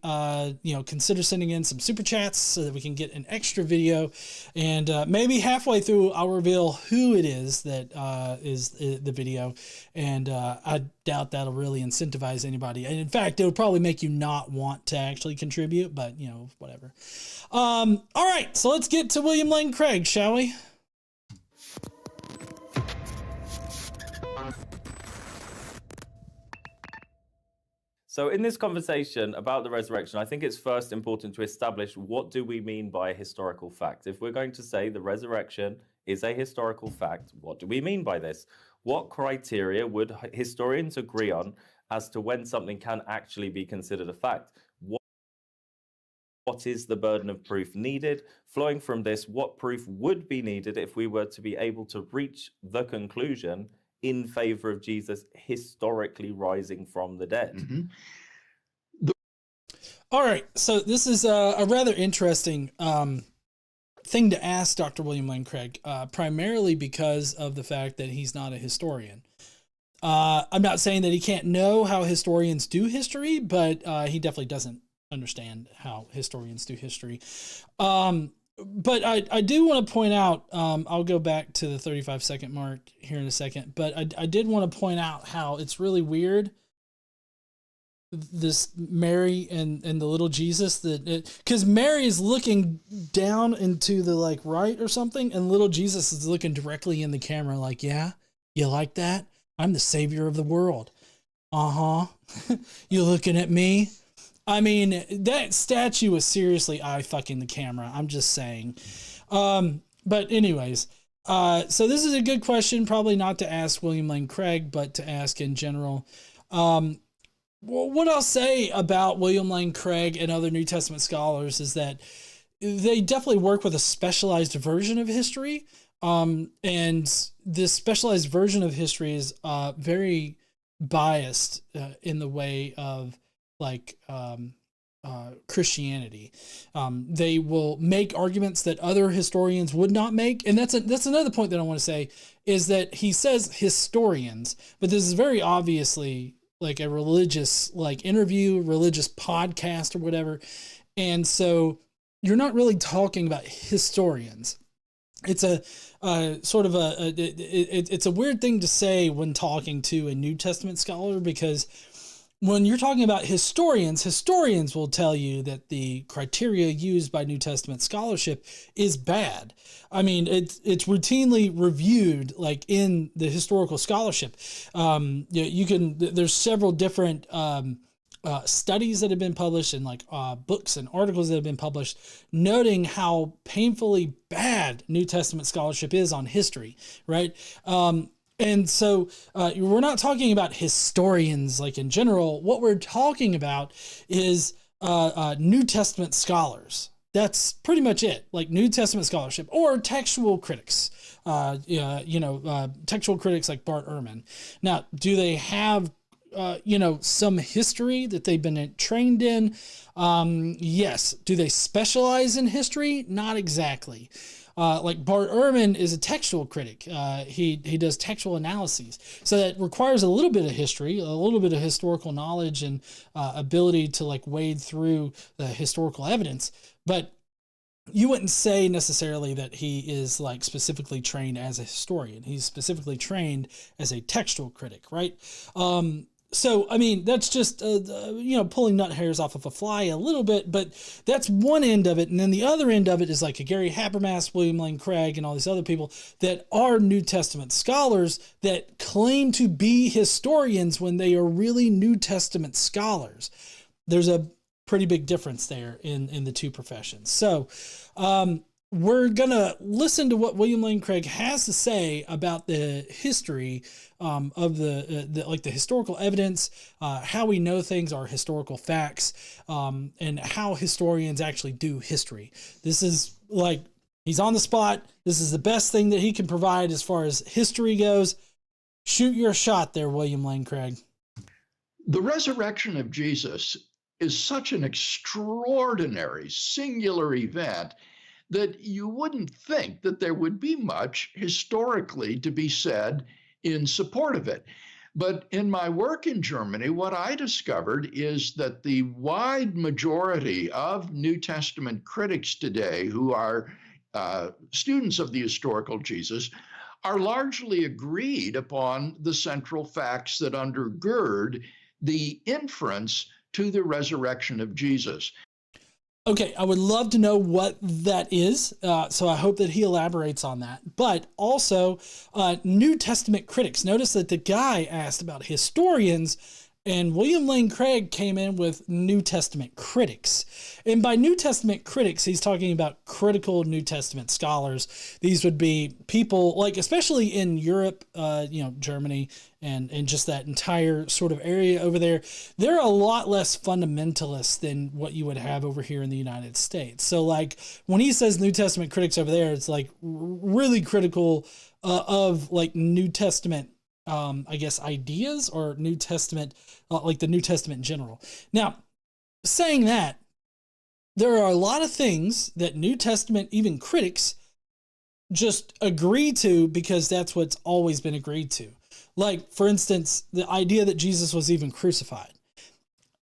consider sending in some super chats so that we can get an extra video, and maybe halfway through I'll reveal who it is that is the video, and I doubt that'll really incentivize anybody, and in fact it would probably make you not want to actually contribute, but whatever. All right, so let's get to William Lane Craig, shall we? So in this conversation about the resurrection, I think it's first important to establish what do we mean by a historical fact. If we're going to say the resurrection is a historical fact, what do we mean by this? What criteria would historians agree on as to when something can actually be considered a fact? What is the burden of proof needed? Flowing from this, what proof would be needed if we were to be able to reach the conclusion in favor of Jesus historically rising from the dead? Mm-hmm. All right, so this is a rather interesting thing to ask Dr. William Lane Craig, primarily because of the fact that he's not a historian. I'm not saying that he can't know how historians do history, but he definitely doesn't understand how historians do history. But I do want to point out, I'll go back to the 35-second mark here in a second, but I did want to point out how it's really weird, this Mary and the little Jesus, because Mary is looking down into the right or something, and little Jesus is looking directly in the camera like, yeah, you like that? I'm the savior of the world. Uh-huh. You looking at me? I mean, that statue was seriously eye-fucking the camera. I'm just saying. But anyways, so this is a good question, probably not to ask William Lane Craig, but to ask in general. What I'll say about William Lane Craig and other New Testament scholars is that they definitely work with a specialized version of history. And this specialized version of history is very biased in the way of Christianity. They will make arguments that other historians would not make. And that's another point that I want to say, is that he says historians, but this is very obviously a religious interview, religious podcast or whatever. And so you're not really talking about historians. It's a sort of it's a weird thing to say when talking to a New Testament scholar, because when you're talking about historians will tell you that the criteria used by New Testament scholarship is bad. I mean, it's routinely reviewed in the historical scholarship. There's several different studies that have been published and books and articles that have been published noting how painfully bad New Testament scholarship is on history, right? And so we're not talking about historians in general. What we're talking about is New Testament scholars. That's pretty much it, New Testament scholarship or textual critics, textual critics like Bart Ehrman. Now, do they have some history that they've been trained in? Yes. Do they specialize in history? Not exactly. Bart Ehrman is a textual critic. He does textual analyses. So that requires a little bit of history, a little bit of historical knowledge and ability to wade through the historical evidence. But you wouldn't say necessarily that he is specifically trained as a historian. He's specifically trained as a textual critic, right? So, I mean, that's just, pulling nut hairs off of a fly a little bit, but that's one end of it. And then the other end of it is a Gary Habermas, William Lane Craig, and all these other people that are New Testament scholars that claim to be historians when they are really New Testament scholars. There's a pretty big difference there in the two professions. So, we're going to listen to what William Lane Craig has to say about the history of the historical evidence, how we know things are historical facts, and how historians actually do history. This is he's on the spot. This is the best thing that he can provide as far as history goes. Shoot your shot there, William Lane Craig. The resurrection of Jesus is such an extraordinary, singular event that you wouldn't think that there would be much historically to be said in support of it. But in my work in Germany, what I discovered is that the wide majority of New Testament critics today who are students of the historical Jesus are largely agreed upon the central facts that undergird the inference to the resurrection of Jesus. Okay, I would love to know what that is, so I hope that he elaborates on that. But also, New Testament critics. Notice that the guy asked about historians, and William Lane Craig came in with New Testament critics. And by New Testament critics, he's talking about critical New Testament scholars. These would be people, like especially in Europe, Germany, and just that entire sort of area over there, they're a lot less fundamentalist than what you would have over here in the United States. So like when he says New Testament critics over there, it's like really critical of like New Testament I guess ideas or New Testament, like the New Testament in general. Now, saying that, there are a lot of things that New Testament, even critics, just agree to because that's what's always been agreed to. Like, for instance, the idea that Jesus was even crucified.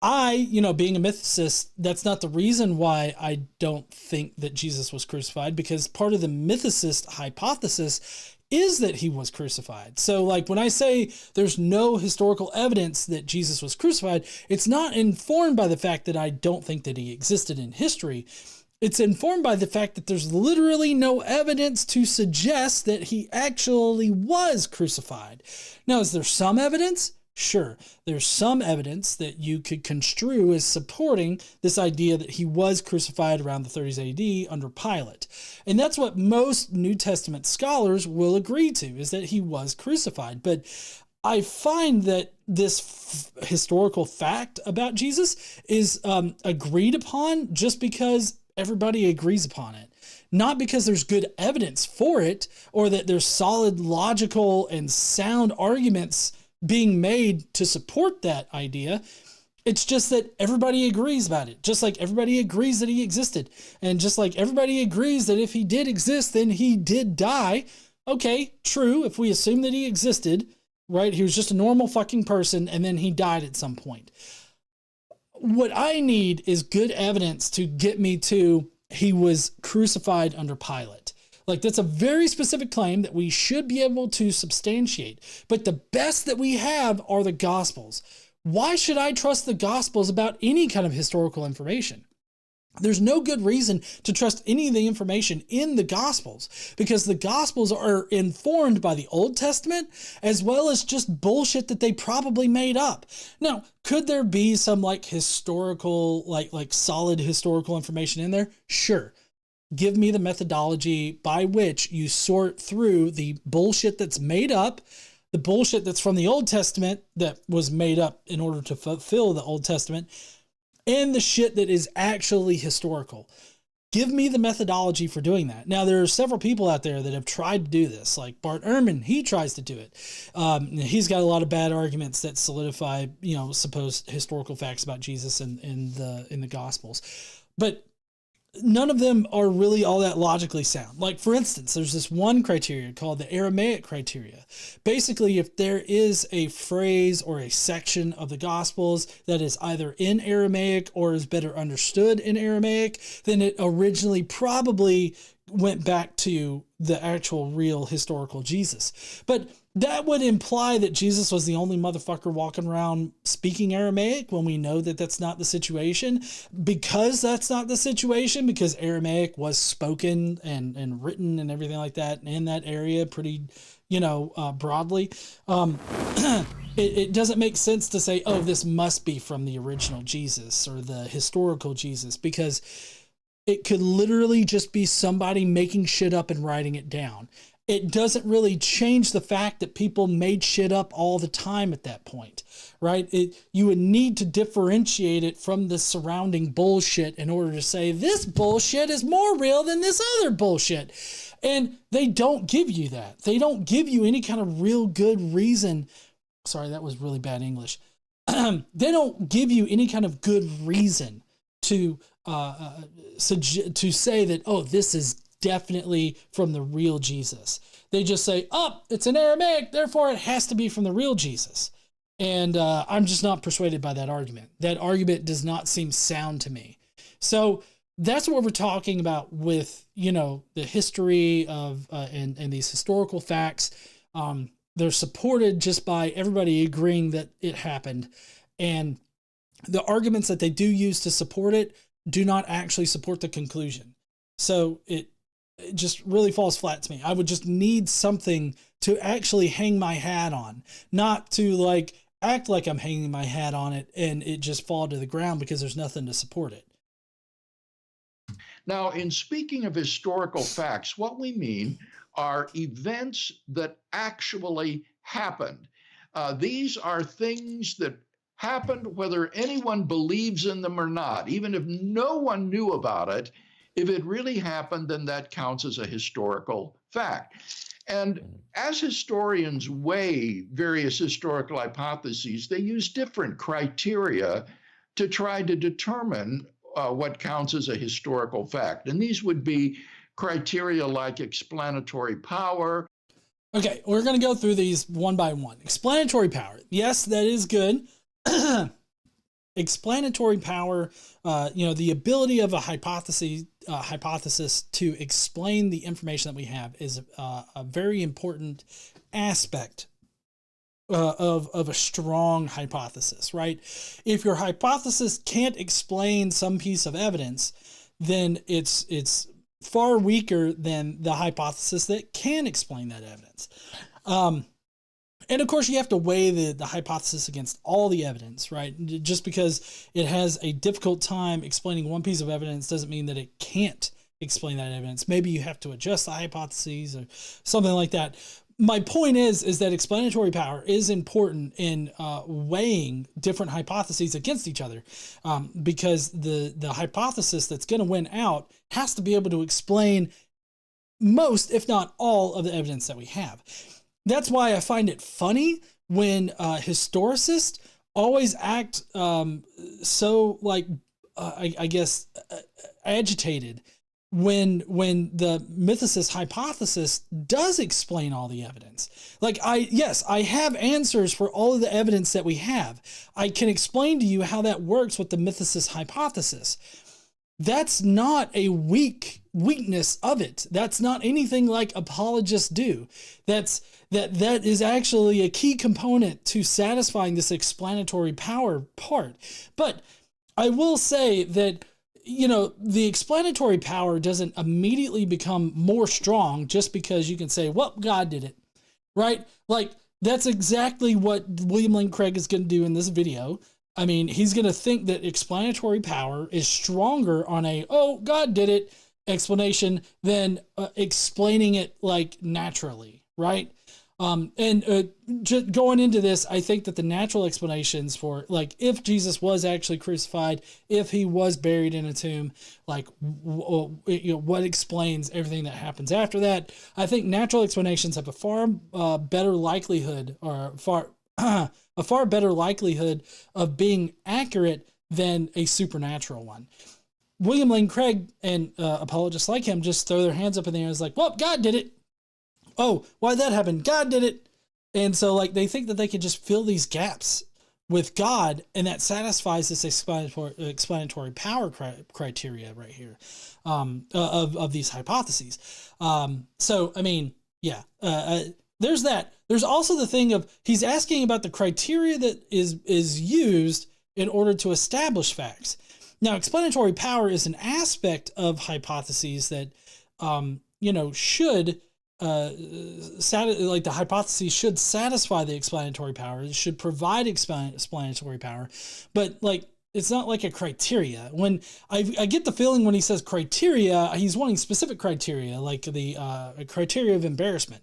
Being a mythicist, that's not the reason why I don't think that Jesus was crucified, because part of the mythicist hypothesis is that he was crucified. So like when I say there's no historical evidence that Jesus was crucified, it's not informed by the fact that I don't think that he existed in history. It's informed by the fact that there's literally no evidence to suggest that he actually was crucified. Now, is there some evidence? Sure, there's some evidence that you could construe as supporting this idea that he was crucified around the 30s AD under Pilate. And that's what most New Testament scholars will agree to, is that he was crucified. But I find that this historical fact about Jesus is agreed upon just because everybody agrees upon it. Not because there's good evidence for it, or that there's solid, logical, and sound arguments being made to support that idea. It's just that everybody agrees about it. Just like everybody agrees that he existed. And just like everybody agrees that if he did exist, then he did die. Okay, true. If we assume that he existed, right? He was just a normal fucking person and then he died at some point. What I need is good evidence to get me to he was crucified under Pilate. Like, that's a very specific claim that we should be able to substantiate. But the best that we have are the Gospels. Why should I trust the Gospels about any kind of historical information? There's no good reason to trust any of the information in the Gospels, because the Gospels are informed by the Old Testament as well as just bullshit that they probably made up. Now, could there be some like historical, like solid historical information in there? Sure. Give me the methodology by which you sort through the bullshit that's made up, the bullshit that's from the Old Testament that was made up in order to fulfill the Old Testament, and the shit that is actually historical. Give me the methodology for doing that. Now, there are several people out there that have tried to do this, like Bart Ehrman. He tries to do it. He's got a lot of bad arguments that solidify, supposed historical facts about Jesus in the Gospels. But none of them are really all that logically sound. Like, for instance, there's this one criteria called the Aramaic criteria. Basically, if there is a phrase or a section of the Gospels that is either in Aramaic or is better understood in Aramaic, then it originally probably went back to the actual real historical Jesus. But that would imply that Jesus was the only motherfucker walking around speaking Aramaic, when we know that that's not the situation. Because that's not the situation, because Aramaic was spoken and written and everything like that in that area pretty, broadly. It doesn't make sense to say, oh, this must be from the original Jesus or the historical Jesus, because it could literally just be somebody making shit up and writing it down. It doesn't really change the fact that people made shit up all the time at that point, right? You would need to differentiate it from the surrounding bullshit in order to say this bullshit is more real than this other bullshit. And they don't give you that. They don't give you any kind of real good reason. Sorry, that was really bad English. They don't give you any kind of good reason to say that, oh, this is definitely from the real Jesus. They just say, oh, it's in Aramaic, therefore it has to be from the real Jesus. And I'm just not persuaded by that argument. That argument does not seem sound to me. So that's what we're talking about with, the history of and these historical facts. They're supported just by everybody agreeing that it happened. And the arguments that they do use to support it do not actually support the conclusion. So it just really falls flat to me. I would just need something to actually hang my hat on, not to act like I'm hanging my hat on it and it just fall to the ground because there's nothing to support it. Now, in speaking of historical facts, what we mean are events that actually happened. These are things that happened whether anyone believes in them or not. Even if no one knew about it, if it really happened, then that counts as a historical fact. And as historians weigh various historical hypotheses, they use different criteria to try to determine what counts as a historical fact. And these would be criteria like explanatory power. Okay, we're going to go through these one by one. Explanatory power. Yes, that is good. Explanatory power, the ability of a hypothesis to explain the information that we have is a very important aspect of a strong hypothesis, right? If your hypothesis can't explain some piece of evidence, then it's far weaker than the hypothesis that can explain that evidence. And of course, you have to weigh the hypothesis against all the evidence, right? Just because it has a difficult time explaining one piece of evidence doesn't mean that it can't explain that evidence. Maybe you have to adjust the hypotheses or something like that. My point is that explanatory power is important in weighing different hypotheses against each other, because the hypothesis that's going to win out has to be able to explain most, if not all, of the evidence that we have. That's why I find it funny when historicists always act so agitated when the mythicist hypothesis does explain all the evidence. I have answers for all of the evidence that we have. I can explain to you how that works with the mythicist hypothesis. That's not a weakness of it. That's not anything like apologists do. That is actually a key component to satisfying this explanatory power part. But I will say that, the explanatory power doesn't immediately become more strong just because you can say, well, God did it, right? That's exactly what William Lane Craig is going to do in this video. I mean, he's going to think that explanatory power is stronger on oh, God did it explanation than explaining it naturally, right? Just going into this, I think that the natural explanations for if Jesus was actually crucified, if he was buried in a tomb, what explains everything that happens after that. I think natural explanations have a far better likelihood, or a far better likelihood of being accurate than a supernatural one. William Lane Craig and apologists like him just throw their hands up in the air and is well, God did it. Oh, why'd that happen? God did it. And so they think that they can just fill these gaps with God, and that satisfies this explanatory power criteria right here of these hypotheses. So, I mean, yeah, there's that. There's also the thing of he's asking about the criteria that is used in order to establish facts. Now, explanatory power is an aspect of hypotheses that, should the hypothesis should satisfy the explanatory power. It should provide explanatory power, but it's not like a criteria. When I get the feeling when he says criteria, he's wanting specific criteria, like the criteria of embarrassment.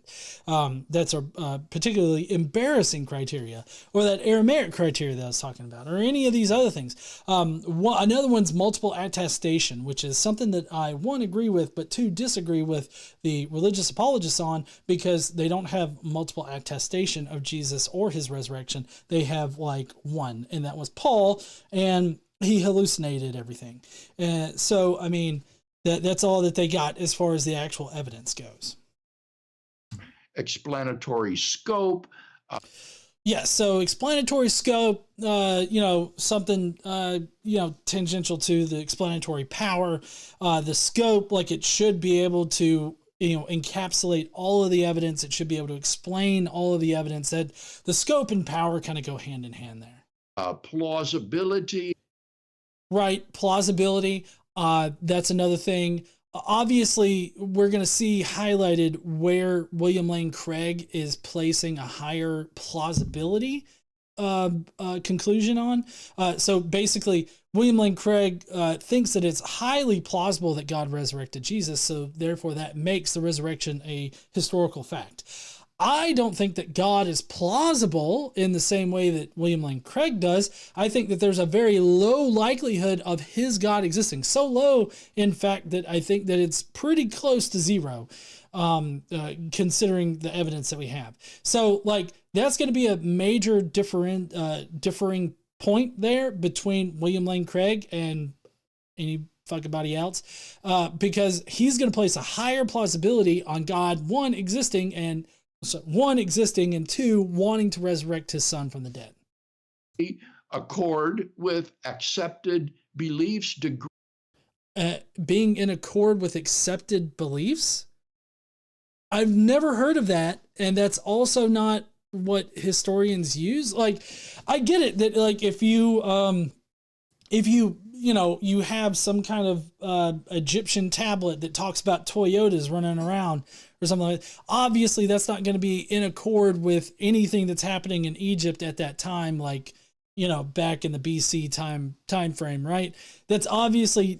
That's a particularly embarrassing criteria, or that Aramaic criteria that I was talking about, or any of these other things. Another one's multiple attestation, which is something that I, one, agree with, but two, disagree with the religious apologists on, because they don't have multiple attestation of Jesus or his resurrection. They have one, and that was Paul, and he hallucinated everything. So, I mean, That's all that they got as far as the actual evidence goes. Explanatory scope. Yeah, so explanatory scope, something, tangential to the explanatory power, the scope, like it should be able to, encapsulate all of the evidence. It should be able to explain all of the evidence. That the scope and power kind of go hand in hand there. Plausibility. Right, plausibility. That's another thing. Obviously, we're going to see highlighted where William Lane Craig is placing a higher plausibility conclusion on. So basically, William Lane Craig thinks that it's highly plausible that God resurrected Jesus, so therefore that makes the resurrection a historical fact. I don't think that God is plausible in the same way that William Lane Craig does. I think that there's a very low likelihood of his God existing. So low, in fact, that I think that it's pretty close to zero, considering the evidence that we have. So, that's going to be a major differing point there between William Lane Craig and anybody else, because he's going to place a higher plausibility on God, one, existing, and two, wanting to resurrect his son from the dead. Accord with accepted beliefs. Being in accord with accepted beliefs? I've never heard of that, and that's also not what historians use. I get it that if you have some kind of Egyptian tablet that talks about Toyotas running around or something like that, obviously that's not going to be in accord with anything that's happening in Egypt at that time, back in the BC time frame, right? That's obviously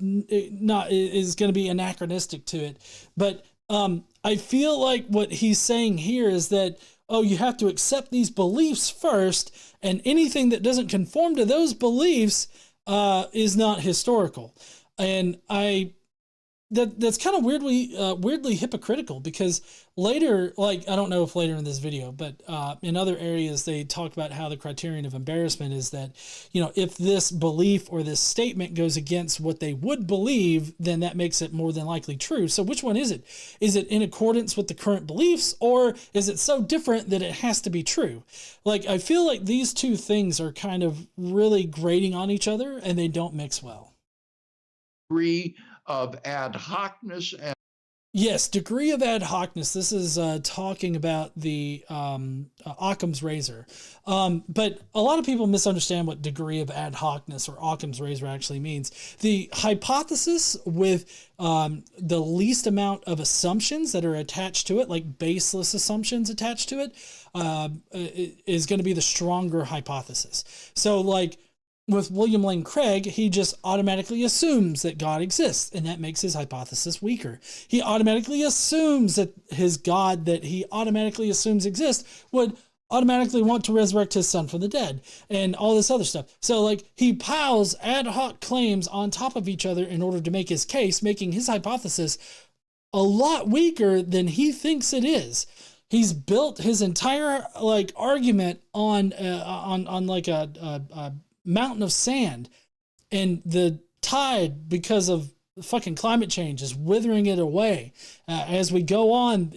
not is going to be anachronistic to it. But I feel like what he's saying here is that, you have to accept these beliefs first, and anything that doesn't conform to those beliefs is not historical. And that's kind of weirdly hypocritical, because later, I don't know if later in this video, but in other areas they talk about how the criterion of embarrassment is that, if this belief or this statement goes against what they would believe, then that makes it more than likely true. So which one is it? Is it in accordance with the current beliefs, or is it so different that it has to be true? I feel like these two things are kind of really grating on each other, and they don't mix well. Degree of ad hocness. Yes, degree of ad hocness. This is talking about the Occam's razor. But a lot of people misunderstand what degree of ad hocness or Occam's razor actually means. The hypothesis with the least amount of assumptions that are attached to it, like baseless assumptions attached to it, is going to be the stronger hypothesis. So with William Lane Craig, he just automatically assumes that God exists, and that makes his hypothesis weaker. He automatically assumes that his God that he automatically assumes exists would automatically want to resurrect his son from the dead, and all this other stuff. So he piles ad hoc claims on top of each other in order to make his case, making his hypothesis a lot weaker than he thinks it is. He's built his entire argument on a mountain of sand, and the tide, because of fucking climate change, is withering it away. As we go on,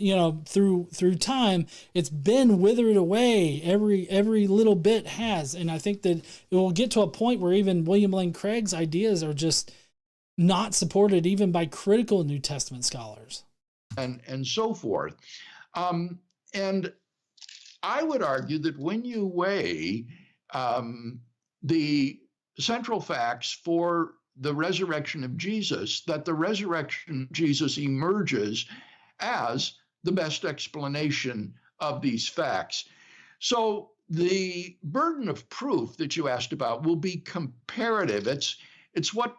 through time, it's been withered away. Every little bit has, and I think that it will get to a point where even William Lane Craig's ideas are just not supported even by critical New Testament scholars, and so forth. And I would argue that when you weigh the central facts for the resurrection of Jesus, that the resurrection of Jesus emerges as the best explanation of these facts. So the burden of proof that you asked about will be comparative. It's what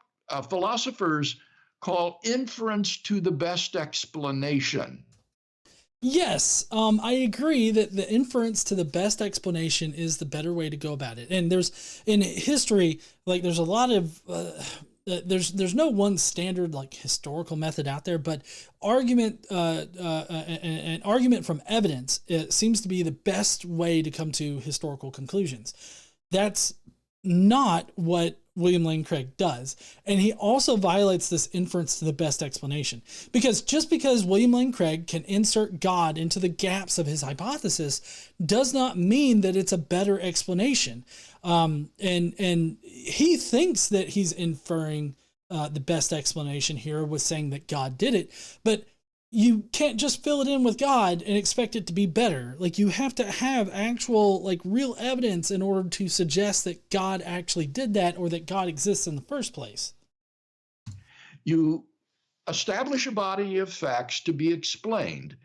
philosophers call inference to the best explanation. Yes, I agree that the inference to the best explanation is the better way to go about it. And there's, in history, there's a lot of, there's no one standard historical method out there, but an argument from evidence, it seems to be the best way to come to historical conclusions. That's not what William Lane Craig does. And he also violates this inference to the best explanation. Because just because William Lane Craig can insert God into the gaps of his hypothesis does not mean that it's a better explanation. And he thinks that he's inferring the best explanation here with saying that God did it. But you can't just fill it in with God and expect it to be better. Like, you have to have actual, like, real evidence in order to suggest that God actually did that or that God exists in the first place. You establish a body of facts to be explained.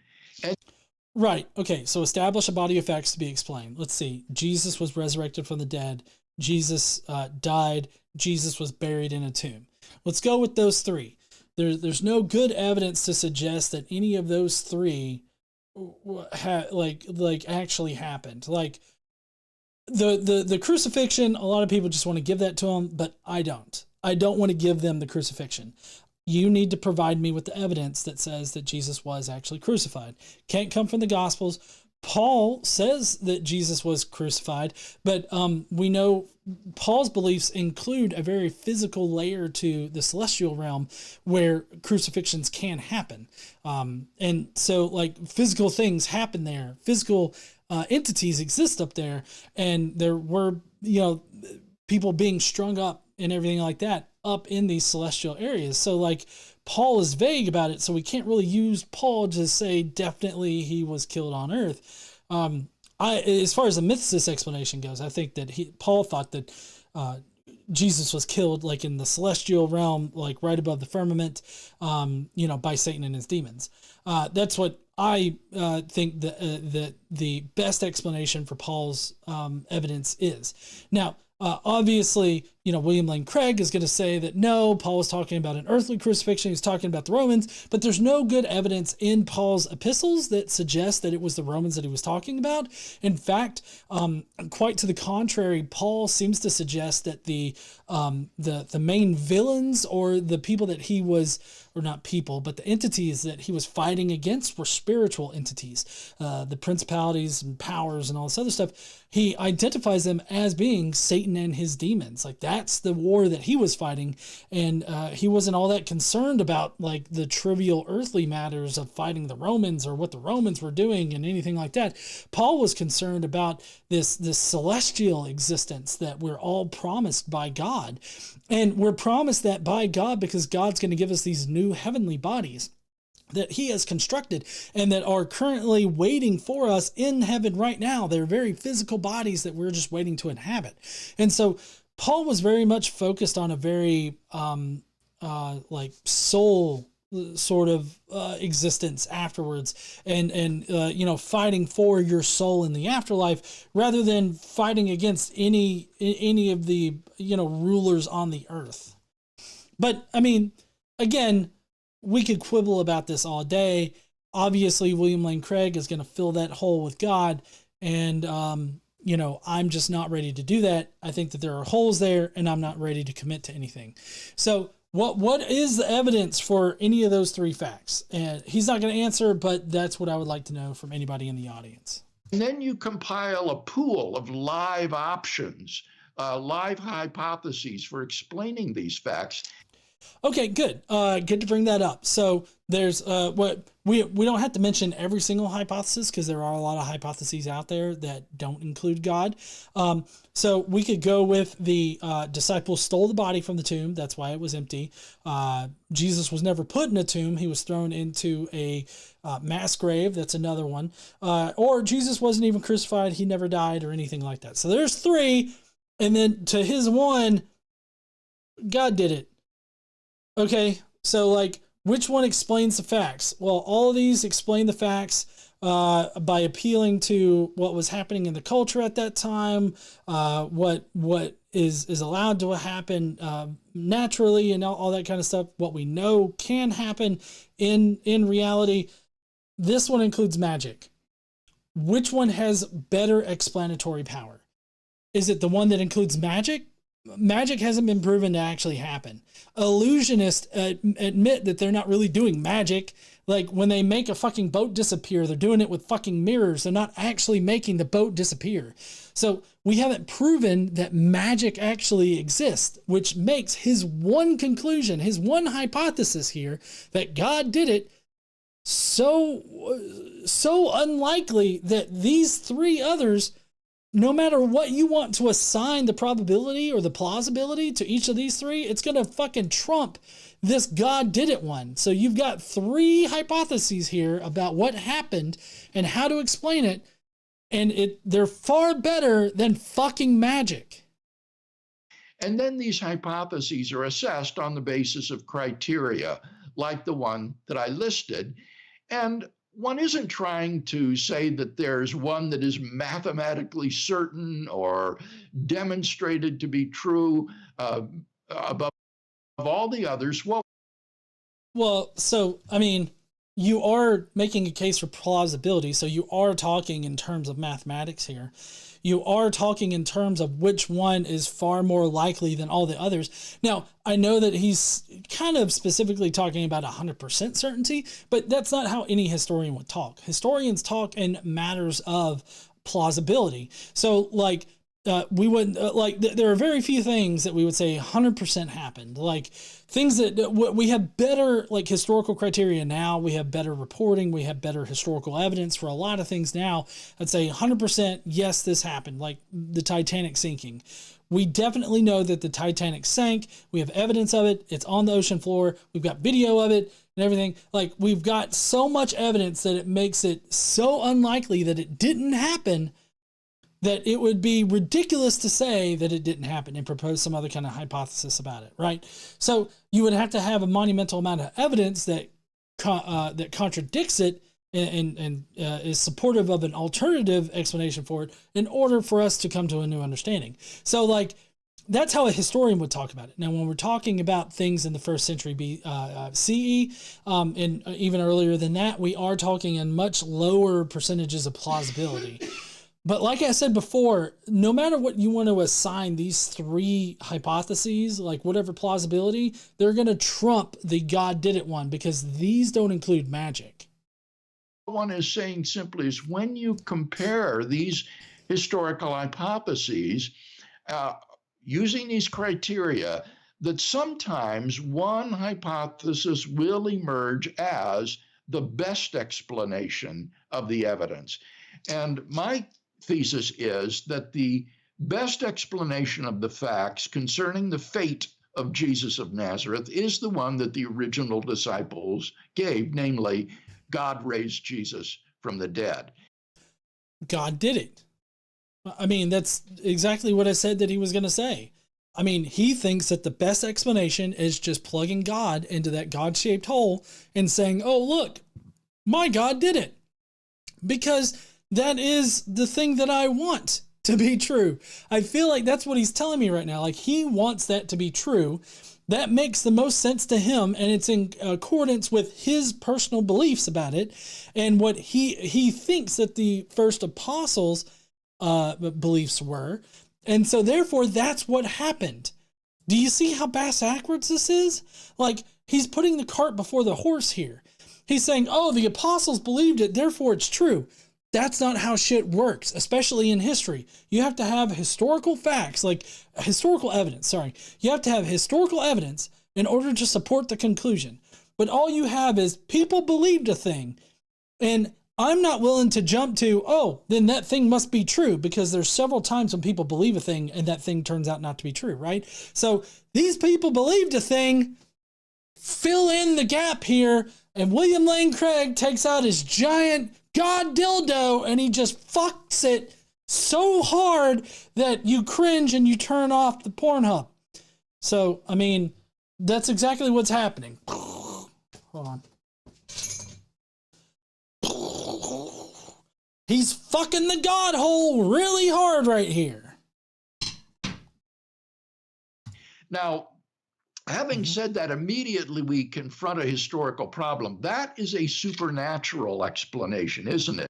Right. Okay. So establish a body of facts to be explained. Let's see. Jesus was resurrected from the dead. Jesus died. Jesus was buried in a tomb. Let's go with those three. There's no good evidence to suggest that any of those three actually happened. Like the crucifixion, a lot of people just want to give that to them, but I don't. I don't want to give them the crucifixion. You need to provide me with the evidence that says that Jesus was actually crucified. Can't come from the Gospels. Paul says that Jesus was crucified, but we know Paul's beliefs include a very physical layer to the celestial realm where crucifixions can happen. And so, like, physical things happen there. Physical entities exist up there, and there were, people being strung up and everything like that up in these celestial areas. So, like, Paul is vague about it, so we can't really use Paul to say definitely he was killed on earth. As far as the mythicist explanation goes, I think that Paul thought that Jesus was killed, like, in the celestial realm, like right above the firmament, by Satan and his demons. That's what I think that the best explanation for Paul's evidence is. Now, obviously, William Lane Craig is going to say that no, Paul was talking about an earthly crucifixion. He's talking about the Romans, but there's no good evidence in Paul's epistles that suggests that it was the Romans that he was talking about. In fact, quite to the contrary, Paul seems to suggest that the main villains, or the people that he was, or not people, but the entities that he was fighting against, were spiritual entities, the principalities and powers and all this other stuff. He identifies them as being Satan and his demons. Like, that's the war that he was fighting. And he wasn't all that concerned about, like, the trivial earthly matters of fighting the Romans or what the Romans were doing and anything like that. Paul was concerned about this celestial existence that we're all promised by God. And we're promised that by God because God's going to give us these new heavenly bodies that he has constructed and that are currently waiting for us in heaven right now. They're very physical bodies that we're just waiting to inhabit. And so Paul was very much focused on a very like soul sort of existence afterwards, and fighting for your soul in the afterlife, rather than fighting against any of the rulers on the earth. But I mean, again, we could quibble about this all day. Obviously, William Lane Craig is going to fill that hole with God, and I'm just not ready to do that. I think that there are holes there, and I'm not ready to commit to anything. So what is the evidence for any of those three facts? And he's not going to answer, but that's what I would like to know from anybody in the audience. And then you compile a pool of live options, live hypotheses for explaining these facts. Okay, good. Good to bring that up. So there's what we don't have to mention every single hypothesis, because there are a lot of hypotheses out there that don't include God. So we could go with the disciples stole the body from the tomb. That's why it was empty. Jesus was never put in a tomb. He was thrown into a mass grave. That's another one. Or Jesus wasn't even crucified. He never died or anything like that. So there's three. And then to his one, God did it. Okay, so like, which one explains the facts? Well, all of these explain the facts by appealing to what was happening in the culture at that time, what is allowed to happen naturally, and all that kind of stuff. What we know can happen in reality. This one includes magic. Which one has better explanatory power? Is it the one that includes magic? Magic hasn't been proven to actually happen. Illusionists admit that they're not really doing magic. Like when they make a fucking boat disappear, they're doing it with fucking mirrors. They're not actually making the boat disappear. So we haven't proven that magic actually exists, which makes his one conclusion, his one hypothesis here, that God did it, so unlikely that these three others, no matter what you want to assign the probability or the plausibility to each of these three, it's going to fucking trump this God did it one. So you've got three hypotheses here about what happened and how to explain it. And they're far better than fucking magic. And then these hypotheses are assessed on the basis of criteria like the one that I listed. And one isn't trying to say that there's one that is mathematically certain or demonstrated to be true above all the others. Well, so, I mean, you are making a case for plausibility. So you are talking in terms of mathematics here. You are talking in terms of which one is far more likely than all the others. Now, I know that he's kind of specifically talking about 100% certainty, but that's not how any historian would talk. Historians talk in matters of plausibility. So like, we wouldn't there are very few things that we would say 100% happened. Like things that we have better like historical criteria now. We have better reporting. We have better historical evidence for a lot of things now. I'd say 100% yes, this happened. Like the Titanic sinking. We definitely know that the Titanic sank. We have evidence of it. It's on the ocean floor. We've got video of it and everything. Like we've got so much evidence that it makes it so unlikely that it didn't happen that it would be ridiculous to say that it didn't happen and propose some other kind of hypothesis about it, right? So you would have to have a monumental amount of evidence that that contradicts it and is supportive of an alternative explanation for it in order for us to come to a new understanding. So like, that's how a historian would talk about it. Now, when we're talking about things in the 1st century CE, and even earlier than that, we are talking in much lower percentages of plausibility. But like I said before, no matter what you want to assign these three hypotheses, like whatever plausibility, they're going to trump the God did it one because these don't include magic. One is saying simply is when you compare these historical hypotheses using these criteria, that sometimes one hypothesis will emerge as the best explanation of the evidence. And my thesis is that the best explanation of the facts concerning the fate of Jesus of Nazareth is the one that the original disciples gave, namely, God raised Jesus from the dead. God did it. I mean, that's exactly what I said that he was going to say. I mean, he thinks that the best explanation is just plugging God into that God-shaped hole and saying, oh, look, my God did it. Because that is the thing that I want to be true. I feel like that's what he's telling me right now. Like he wants that to be true. That makes the most sense to him, and it's in accordance with his personal beliefs about it and what he thinks that the first apostles' beliefs were. And so therefore, that's what happened. Do you see how bass-backwards this is? Like he's putting the cart before the horse here. He's saying, oh, the apostles believed it, therefore it's true. That's not how shit works, especially in history. You have to have historical facts, like historical evidence, sorry. You have to have historical evidence in order to support the conclusion. But all you have is people believed a thing. And I'm not willing to jump to, oh, then that thing must be true, because there's several times when people believe a thing and that thing turns out not to be true, right? So these people believed a thing, fill in the gap here, and William Lane Craig takes out his giant God dildo and he just fucks it so hard that you cringe and you turn off the Pornhub. So, I mean, that's exactly what's happening. Hold on. He's fucking the God hole really hard right here. Now, having said that, immediately we confront a historical problem. That is a supernatural explanation, isn't it?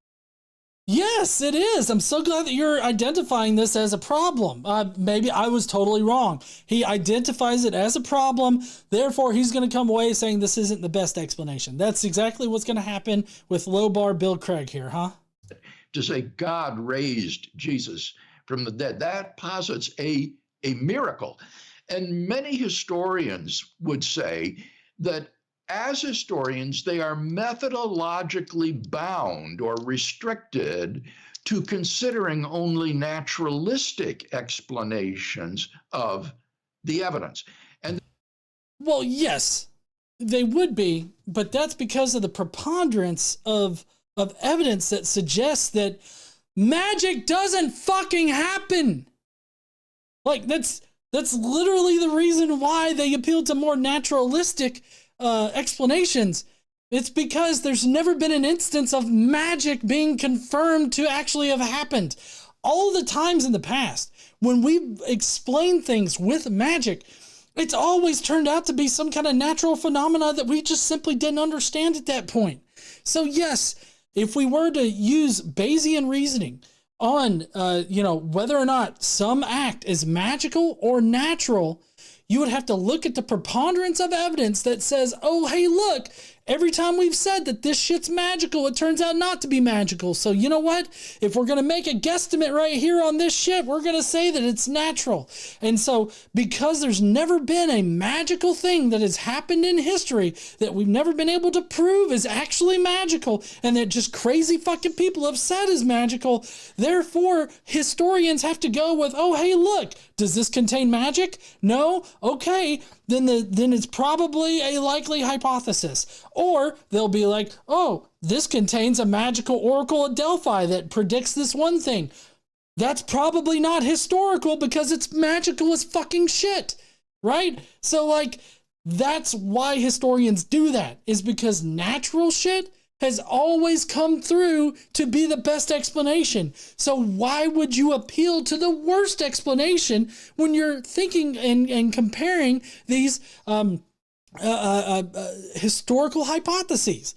Yes, it is. I'm so glad that you're identifying this as a problem. Maybe I was totally wrong. He identifies it as a problem. Therefore, he's going to come away saying this isn't the best explanation. That's exactly what's going to happen with low bar Bill Craig here, huh? To say God raised Jesus from the dead, that posits a miracle. And many historians would say that as historians, they are methodologically bound or restricted to considering only naturalistic explanations of the evidence. And well, yes, they would be, but that's because of the preponderance of evidence that suggests that magic doesn't fucking happen. Like that's literally the reason why they appeal to more naturalistic explanations. It's because there's never been an instance of magic being confirmed to actually have happened. All the times in the past, when we've explained things with magic, it's always turned out to be some kind of natural phenomena that we just simply didn't understand at that point. So yes, if we were to use Bayesian reasoning on, whether or not some act is magical or natural, you would have to look at the preponderance of evidence that says, oh, hey, look, every time we've said that this shit's magical, it turns out not to be magical. So you know what? If we're going to make a guesstimate right here on this shit, we're going to say that it's natural. And so because there's never been a magical thing that has happened in history that we've never been able to prove is actually magical and that just crazy fucking people have said is magical, therefore historians have to go with, oh, hey, look, does this contain magic? No? Okay, then it's probably a likely hypothesis. Or they'll be like, oh, this contains a magical oracle at Delphi that predicts this one thing. That's probably not historical because it's magical as fucking shit, right? So like, that's why historians do that, is because natural shit has always come through to be the best explanation. So why would you appeal to the worst explanation when you're thinking and comparing these historical hypotheses?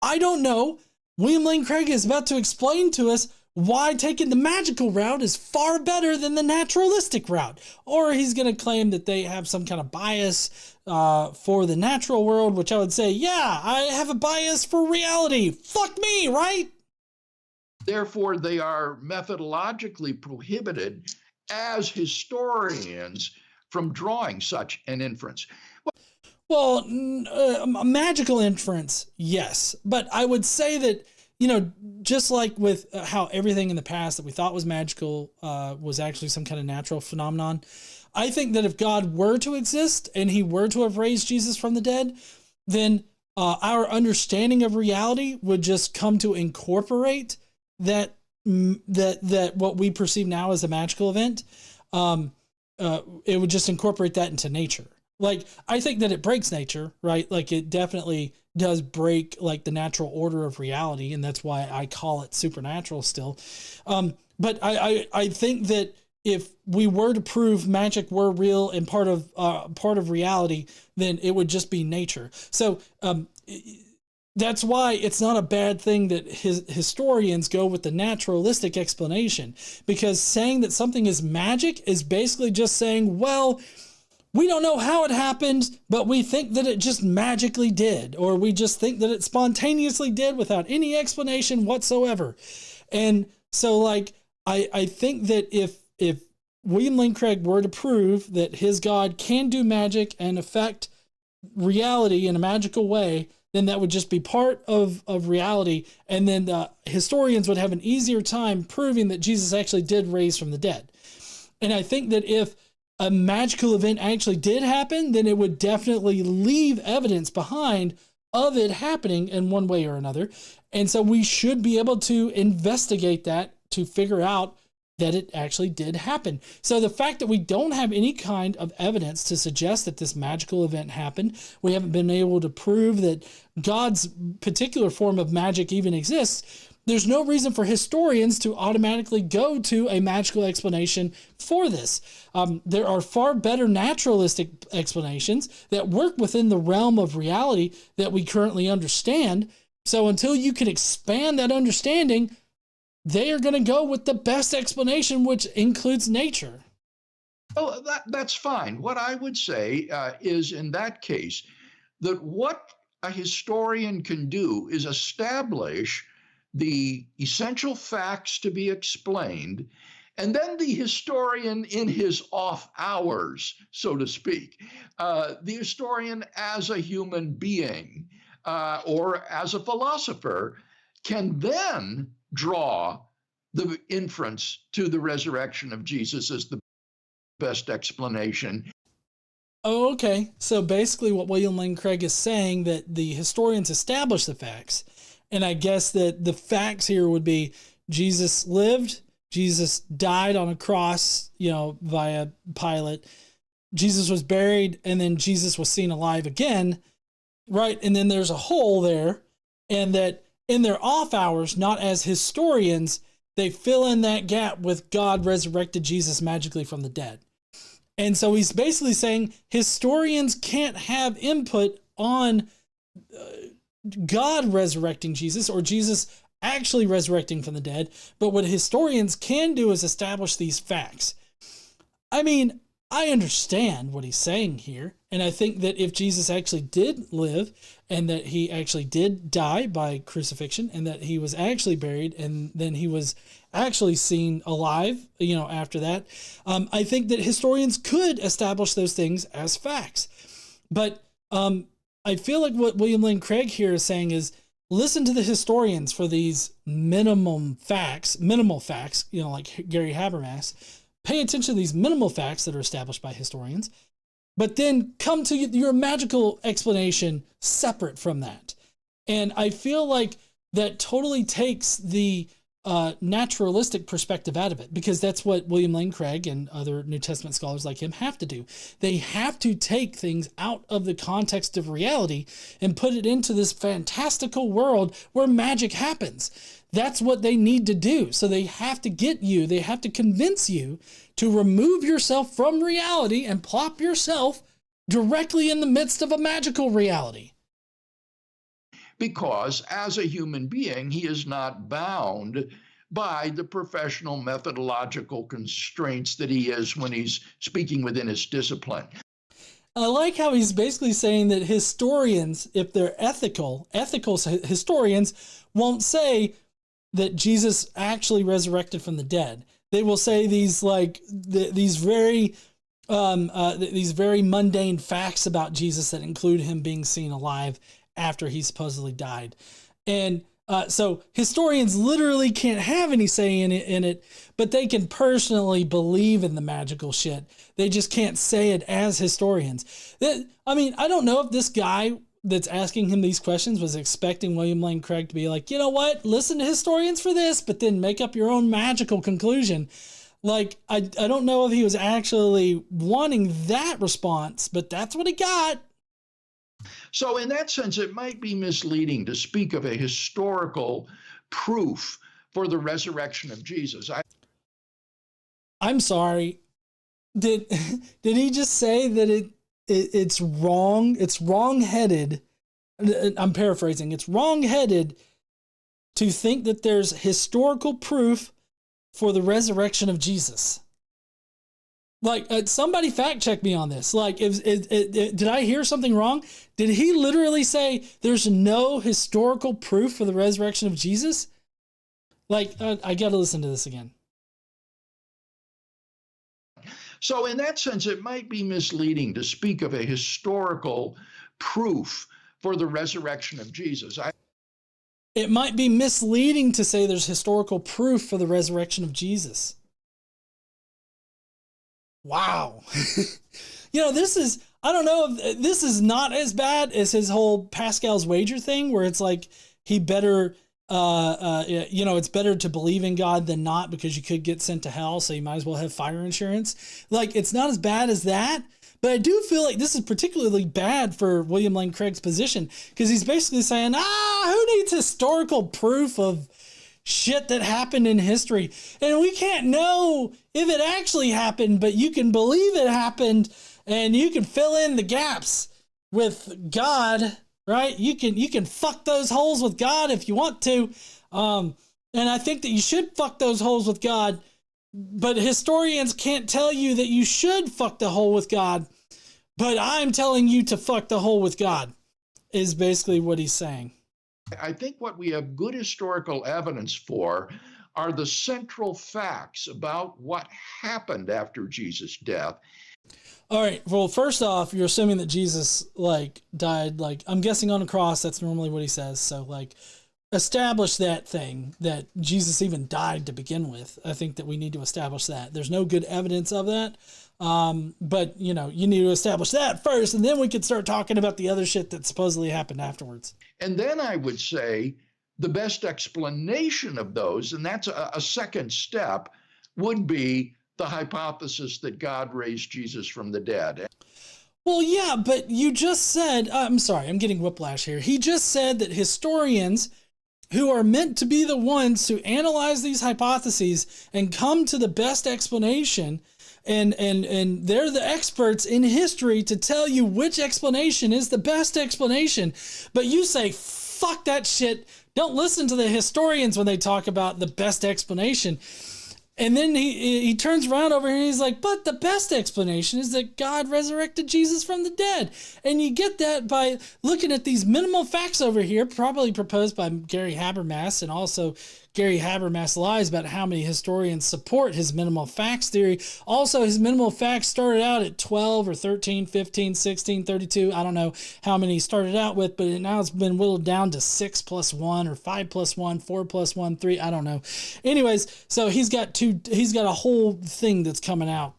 I don't know. William Lane Craig is about to explain to us why taking the magical route is far better than the naturalistic route. Or he's going to claim that they have some kind of bias for the natural world, which I would say, yeah, I have a bias for reality. Fuck me, right? Therefore, they are methodologically prohibited as historians from drawing such an inference. Well, a magical inference, yes. But I would say that, just like with how everything in the past that we thought was magical was actually some kind of natural phenomenon, I think that if God were to exist and he were to have raised Jesus from the dead, then our understanding of reality would just come to incorporate that what we perceive now as a magical event. It would just incorporate that into nature. Like, I think that it breaks nature, right? Like, it definitely does break like the natural order of reality, and that's why I call it supernatural still. But I think that if we were to prove magic were real and part of reality, then it would just be nature. So that's why it's not a bad thing that historians go with the naturalistic explanation, because saying that something is magic is basically just saying, well, we don't know how it happened, but we think that it just magically did, or we just think that it spontaneously did without any explanation whatsoever. And so, like, I think that if William Lane Craig were to prove that his God can do magic and affect reality in a magical way, then that would just be part of reality. And then the historians would have an easier time proving that Jesus actually did raise from the dead. And I think that if a magical event actually did happen, then it would definitely leave evidence behind of it happening in one way or another. And so we should be able to investigate that to figure out that it actually did happen. So the fact that we don't have any kind of evidence to suggest that this magical event happened, we haven't been able to prove that God's particular form of magic even exists, there's no reason for historians to automatically go to a magical explanation for this. There are far better naturalistic explanations that work within the realm of reality that we currently understand. So until you can expand that understanding, they are going to go with the best explanation, which includes nature. Well, that's fine. What I would say is, in that case, that what a historian can do is establish the essential facts to be explained, and then the historian in his off hours, so to speak, the historian as a human being or as a philosopher can then draw the inference to the resurrection of Jesus as the best explanation. Oh, okay. So basically what William Lane Craig is saying, that the historians establish the facts. And I guess that the facts here would be Jesus lived, Jesus died on a cross, via Pilate. Jesus was buried, and then Jesus was seen alive again, right? And then there's a hole there, and that in their off hours, not as historians, they fill in that gap with God resurrected Jesus magically from the dead. And so he's basically saying historians can't have input on God resurrecting Jesus or Jesus actually resurrecting from the dead. But what historians can do is establish these facts. I mean, I understand what he's saying here. And I think that if Jesus actually did live, and that he actually did die by crucifixion, and that he was actually buried, and then he was actually seen alive, after that, I think that historians could establish those things as facts. But I feel like what William Lane Craig here is saying is, listen to the historians for these minimal facts, like Gary Habermas. Pay attention to these minimal facts that are established by historians, but then come to your magical explanation separate from that. And I feel like that totally takes the naturalistic perspective out of it, because that's what William Lane Craig and other New Testament scholars like him have to do. They have to take things out of the context of reality and put it into this fantastical world where magic happens. That's what they need to do. So they have to convince you to remove yourself from reality and plop yourself directly in the midst of a magical reality. Because as a human being, he is not bound by the professional methodological constraints that he is when he's speaking within his discipline. I like how he's basically saying that historians, if they're ethical historians won't say that Jesus actually resurrected from the dead. They will say these very mundane facts about Jesus that include him being seen alive after he supposedly died. And so historians literally can't have any say in it, but they can personally believe in the magical shit. They just can't say it as historians. I mean, I don't know if this guy that's asking him these questions was expecting William Lane Craig to be like, you know what, listen to historians for this, but then make up your own magical conclusion. Like, I don't know if he was actually wanting that response, but that's what he got. So in that sense, it might be misleading to speak of a historical proof for the resurrection of Jesus. I'm sorry. Did he just say that it's wrong? It's wrong-headed. I'm paraphrasing. It's wrong-headed to think that there's historical proof for the resurrection of Jesus. Like, somebody fact check me on this. Like, did I hear something wrong? Did he literally say there's no historical proof for the resurrection of Jesus? Like, I got to listen to this again. So in that sense, it might be misleading to speak of a historical proof for the resurrection of Jesus. It might be misleading to say there's historical proof for the resurrection of Jesus. Wow. This is, I don't know if this is not as bad as his whole Pascal's wager thing, where it's like he better, it's better to believe in God than not, because you could get sent to hell. So you might as well have fire insurance. Like, it's not as bad as that, but I do feel like this is particularly bad for William Lane Craig's position, because he's basically saying, who needs historical proof of shit that happened in history? And we can't know if it actually happened, but you can believe it happened, and you can fill in the gaps with God, right? You can fuck those holes with God if you want to. And I think that you should fuck those holes with God, but historians can't tell you that you should fuck the hole with God, but I'm telling you to fuck the hole with God, is basically what he's saying. I think what we have good historical evidence for are the central facts about what happened after Jesus' death. All right. Well, first off, you're assuming that Jesus died, I'm guessing on a cross. That's normally what he says. So establish that thing that Jesus even died to begin with. I think that we need to establish that. There's no good evidence of that. But you need to establish that first, and then we could start talking about the other shit that supposedly happened afterwards. And then I would say the best explanation of those, and that's a second step, would be the hypothesis that God raised Jesus from the dead. Well, yeah, but you just said, I'm sorry, I'm getting whiplash here. He just said that historians who are meant to be the ones to analyze these hypotheses and come to the best explanation, and they're the experts in history to tell you which explanation is the best explanation. But you say, fuck that shit. Don't listen to the historians when they talk about the best explanation. And then he turns around over here and he's like, but the best explanation is that God resurrected Jesus from the dead. And you get that by looking at these minimal facts over here, probably proposed by Gary Habermas, and also Gary Habermas lies about how many historians support his minimal facts theory. Also, his minimal facts started out at 12 or 13, 15, 16, 32. I don't know how many he started out with, but now it's been whittled down to 6 plus 1 or 5 plus 1, 4 plus 1, 3. I don't know. Anyways, so he's got a whole thing that's coming out.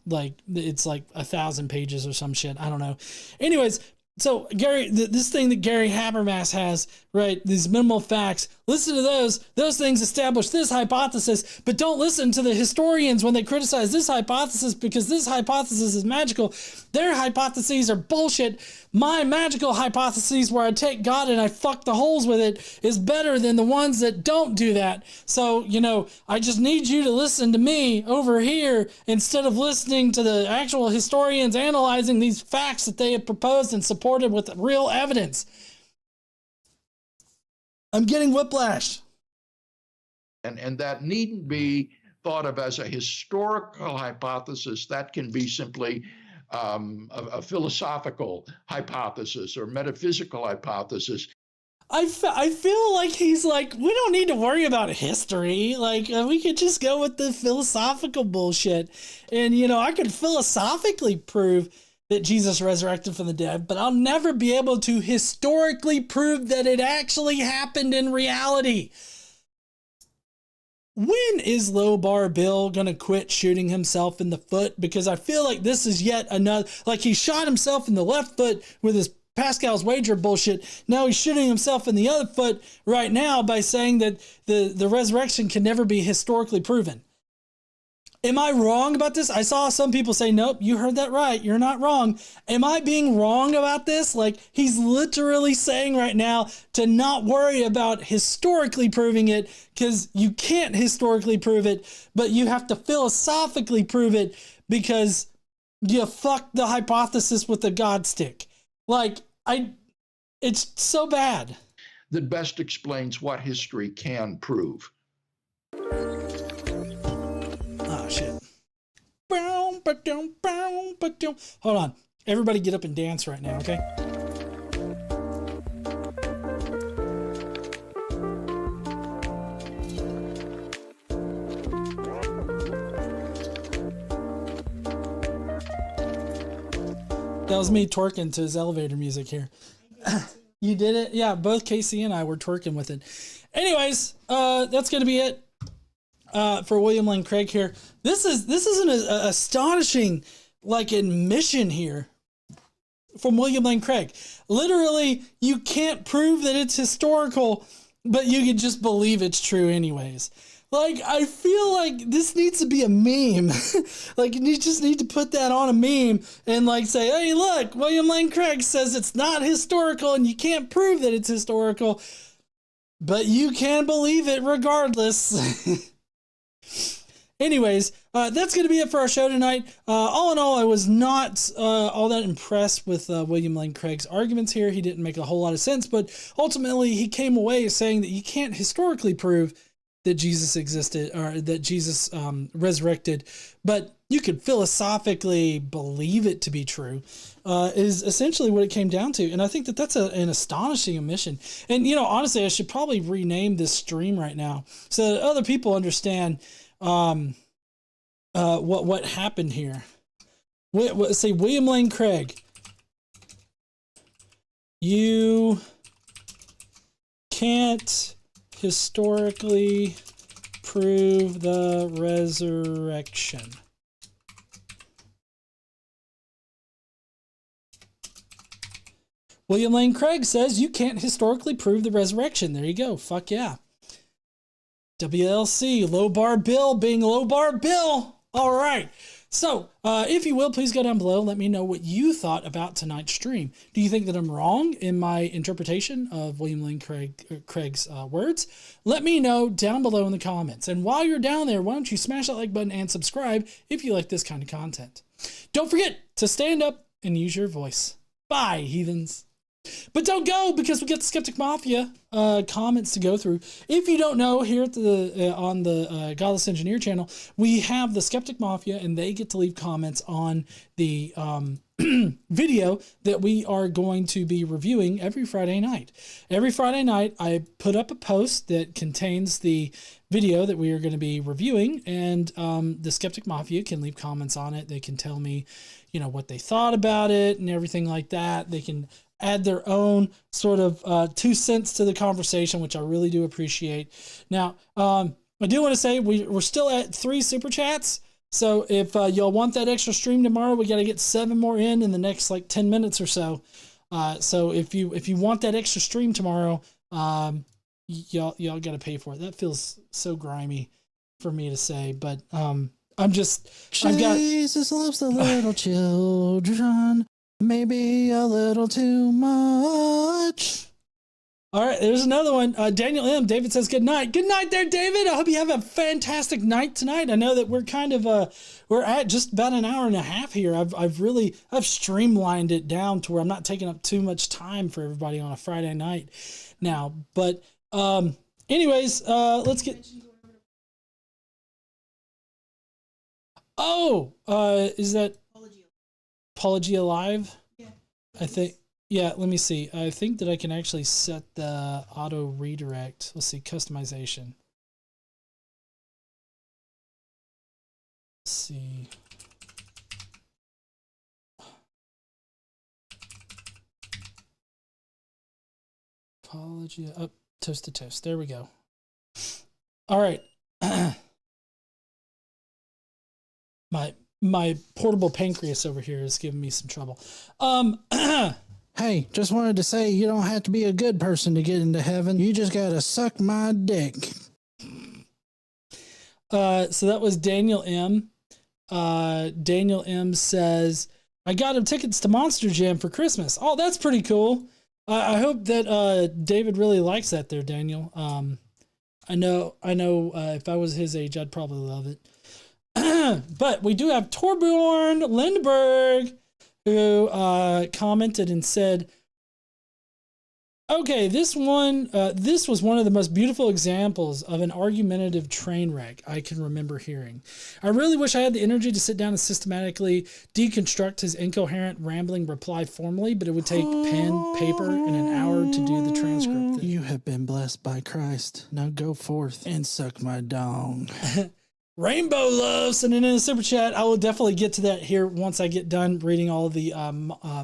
It's 1,000 pages or some shit. I don't know. Anyways, so Gary, this thing that Gary Habermas has, right? These minimal facts, listen to those. Those things establish this hypothesis, but don't listen to the historians when they criticize this hypothesis because this hypothesis is magical. Their hypotheses are bullshit. My magical hypotheses where I take God and I fuck the holes with it is better than the ones that don't do that. So, I just need you to listen to me over here instead of listening to the actual historians analyzing these facts that they have proposed and supported with real evidence. I'm getting whiplash. And that needn't be thought of as a historical hypothesis. That can be simply a philosophical hypothesis or metaphysical hypothesis. I feel like he's like, we don't need to worry about history. We could just go with the philosophical bullshit. And, I could philosophically prove that Jesus resurrected from the dead, but I'll never be able to historically prove that it actually happened in reality. When is Low Bar Bill going to quit shooting himself in the foot? Because I feel like this is yet another, he shot himself in the left foot with his Pascal's wager bullshit. Now he's shooting himself in the other foot right now by saying that the resurrection can never be historically proven. Am I wrong about this? I saw some people say, nope, you heard that right. You're not wrong. Am I being wrong about this? He's literally saying right now to not worry about historically proving it because you can't historically prove it, but you have to philosophically prove it because you fucked the hypothesis with the God stick. It's so bad. That best explains what history can prove. Oh, shit. Hold on. Everybody get up and dance right now, okay? That was me twerking to his elevator music here. You did it? Yeah, both Casey and I were twerking with it. Anyways, that's going to be it. For William Lane Craig here. This is an astonishing admission here from William Lane Craig. Literally, you can't prove that it's historical, but you can just believe it's true anyways. I feel like this needs to be a meme. You just need to put that on a meme and say, hey, look, William Lane Craig says it's not historical and you can't prove that it's historical, but you can believe it regardless. Anyways, that's going to be it for our show tonight. All in all, I was not all that impressed with William Lane Craig's arguments here. He didn't make a whole lot of sense, but ultimately he came away saying that you can't historically prove that Jesus existed, or that Jesus resurrected, but you could philosophically believe it to be true, is essentially what it came down to. And I think that that's an astonishing omission. And, you know, honestly, I should probably rename this stream right now so that other people understand what happened here. Let's say William Lane Craig. You can't historically prove the resurrection. William Lane Craig says you can't historically prove the resurrection. There you go. Fuck yeah. WLC, Low Bar Bill being Low Bar Bill. All right. So, if you will, please go down below. Let me know what you thought about tonight's stream. Do you think that I'm wrong in my interpretation of William Lane Craig's words? Let me know down below in the comments. And while you're down there, why don't you smash that like button and subscribe if you like this kind of content. Don't forget to stand up and use your voice. Bye, heathens. But don't go, because we got the Skeptic Mafia comments to go through. If you don't know, here at the on the Godless Engineer channel, we have the Skeptic Mafia, and they get to leave comments on the video that we are going to be reviewing every Friday night. Every Friday night, I put up a post that contains the video that we are going to be reviewing, and the Skeptic Mafia can leave comments on it. They can tell me, you know, what they thought about it and everything like that. They can add their own sort of 2 cents to the conversation, which I really do appreciate. Now, I do want to say we're still at 3 super chats. So if y'all want that extra stream tomorrow, we got to get 7 more in the next like 10 minutes or so. So if you want that extra stream tomorrow, y'all got to pay for it. That feels so grimy for me to say, but Jesus loves the little children. Maybe a little too much. All right, there's another one. Daniel M. David says good night. Good night there, David. I hope you have a fantastic night tonight. I know that we're kind of we're at just about an hour and a half here. I've streamlined it down to where I'm not taking up too much time for everybody on a Friday night now. But anyways, let's get. Oh, is that Apologia Live? Yeah. I think, yeah, let me see. I think that I can actually set the auto redirect. Let's see, customization. Let's see. Apologia, up, toast to toast. There we go. All right. My portable pancreas over here is giving me some trouble. Hey, just wanted to say you don't have to be a good person to get into heaven. You just gotta suck my dick. So that was Daniel M. Daniel M says, I got him tickets to Monster Jam for Christmas. Oh, that's pretty cool. I hope that David really likes that there, Daniel. I know if I was his age, I'd probably love it. But we do have Torbjorn Lindberg, who commented and said, okay, this was one of the most beautiful examples of an argumentative train wreck I can remember hearing. I really wish I had the energy to sit down and systematically deconstruct his incoherent, rambling reply formally, but it would take pen, paper, and an hour to do the transcript. You have been blessed by Christ. Now go forth and suck my dong. Rainbow Love sending in a super chat. I will definitely get to that here once I get done reading all of the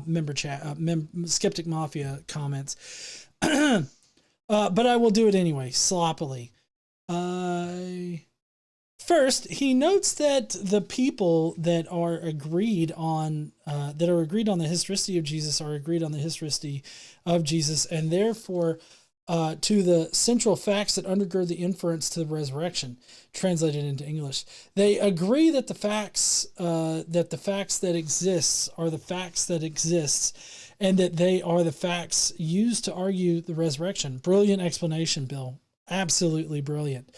member chat, Skeptic Mafia comments. But I will do it anyway, sloppily. First, he notes that the people that are agreed on the historicity of Jesus are agreed on the historicity of Jesus, and therefore to the central facts that undergird the inference to the resurrection, translated into English. They agree that the facts that exists are the facts that exists, and that they are the facts used to argue the resurrection. Brilliant explanation, Bill. Absolutely brilliant.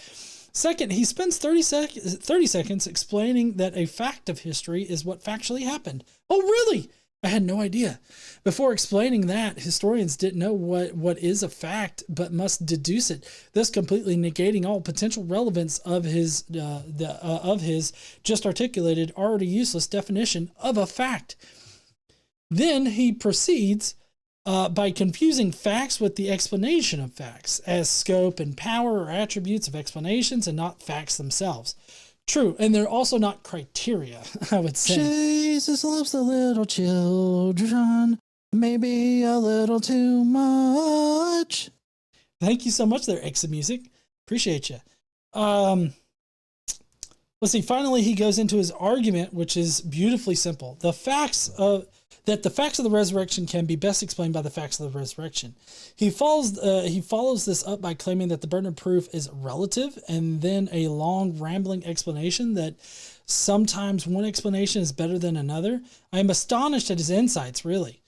Second, he spends 30 seconds explaining that a fact of history is what factually happened. Oh, really? I had no idea. Before explaining that, historians didn't know what is a fact, but must deduce it, thus completely negating all potential relevance of his just articulated, already useless definition of a fact. Then he proceeds by confusing facts with the explanation of facts, as scope and power are attributes of explanations and not facts themselves. True, and they're also not criteria, I would say. Jesus loves the little children, maybe a little too much. Thank you so much there, Exit Music. Appreciate you. Let's see, finally he goes into his argument, which is beautifully simple. The facts of the resurrection can be best explained by the facts of the resurrection. He follows this up by claiming that the burden of proof is relative, and then a long rambling explanation that sometimes one explanation is better than another. I am astonished at his insights, really.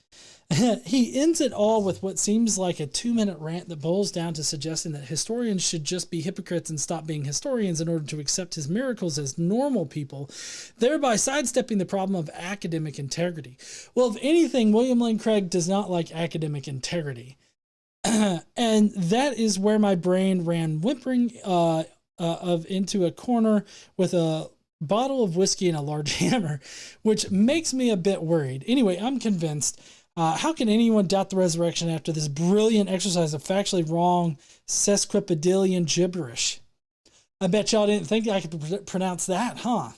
He ends it all with what seems like a 2-minute rant that boils down to suggesting that historians should just be hypocrites and stop being historians in order to accept his miracles as normal people, thereby sidestepping the problem of academic integrity. Well, if anything, William Lane Craig does not like academic integrity. And that is where my brain ran whimpering into a corner with a bottle of whiskey and a large hammer, which makes me a bit worried. Anyway, I'm convinced. How can anyone doubt the resurrection after this brilliant exercise of factually wrong sesquipedalian gibberish? I bet y'all didn't think I could pronounce that, huh?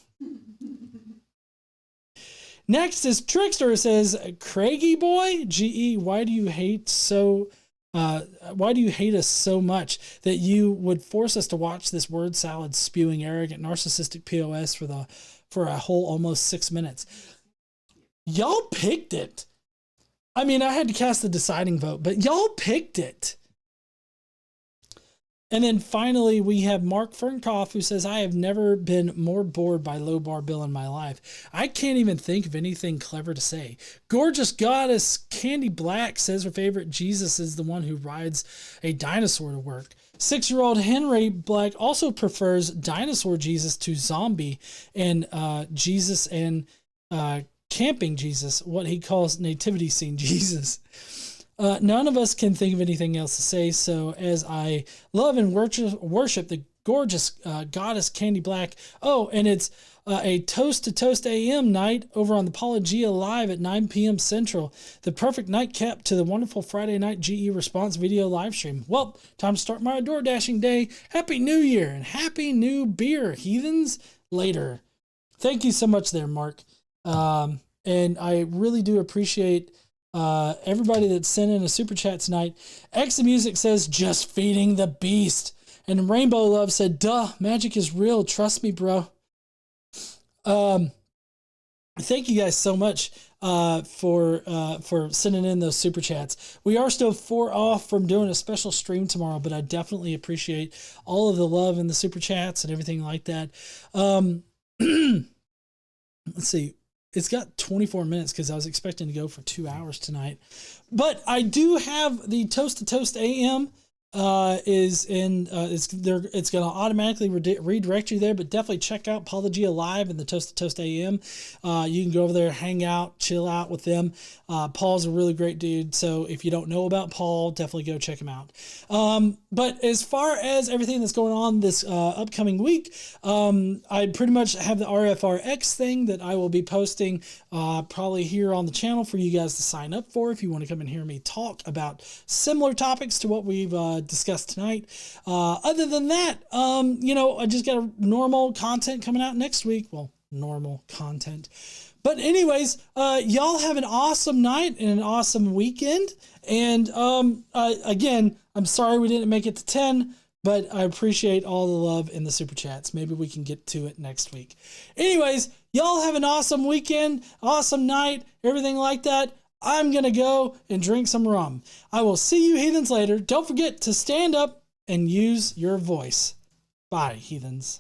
Next is Trickster, who says, Craigie boy, GE, why do you hate us so much that you would force us to watch this word salad spewing arrogant narcissistic POS for a whole almost 6 minutes? Y'all picked it. I mean, I had to cast the deciding vote, but y'all picked it. And then finally, we have Mark Fernkoff, who says, I have never been more bored by Low Bar Bill in my life. I can't even think of anything clever to say. Gorgeous Goddess Candy Black says her favorite Jesus is the one who rides a dinosaur to work. 6-year-old Henry Black also prefers dinosaur Jesus to zombie and Jesus and camping Jesus, what he calls nativity scene Jesus. None of us can think of anything else to say, so as I love and worship the gorgeous goddess Candy Black. Oh, and it's a Toast to Toast AM night over on the Apologia Live at 9 p.m. Central. The perfect nightcap to the wonderful Friday night GE response video live stream. Well, time to start my door dashing day. Happy New Year and Happy New Beer, heathens. Later. Thank you so much there, Mark. And I really do appreciate everybody that sent in a super chat tonight. Exit Music says, just feeding the beast. And Rainbow Love said, duh, magic is real. Trust me, bro. Thank you guys so much for sending in those super chats. We are still 4 off from doing a special stream tomorrow, but I definitely appreciate all of the love and the super chats and everything like that. Let's see. It's got 24 minutes because I was expecting to go for 2 hours tonight. But I do have the Toast to Toast AM it's going to automatically redirect you there, but definitely check out Apologia Live and the Toast to Toast AM. You can go over there, hang out, chill out with them. Paul's a really great dude, so if you don't know about Paul, definitely go check him out. But as far as everything that's going on this upcoming week, I pretty much have the RFRX thing that I will be posting probably here on the channel for you guys to sign up for if you want to come and hear me talk about similar topics to what we've discussed tonight. Other than that, I just got a normal content coming out next week. Well, normal content. But anyways, y'all have an awesome night and an awesome weekend. And again, I'm sorry we didn't make it to 10, but I appreciate all the love in the super chats. Maybe we can get to it next week. Anyways, y'all have an awesome weekend, awesome night, everything like that. I'm going to go and drink some rum. I will see you heathens later. Don't forget to stand up and use your voice. Bye, heathens.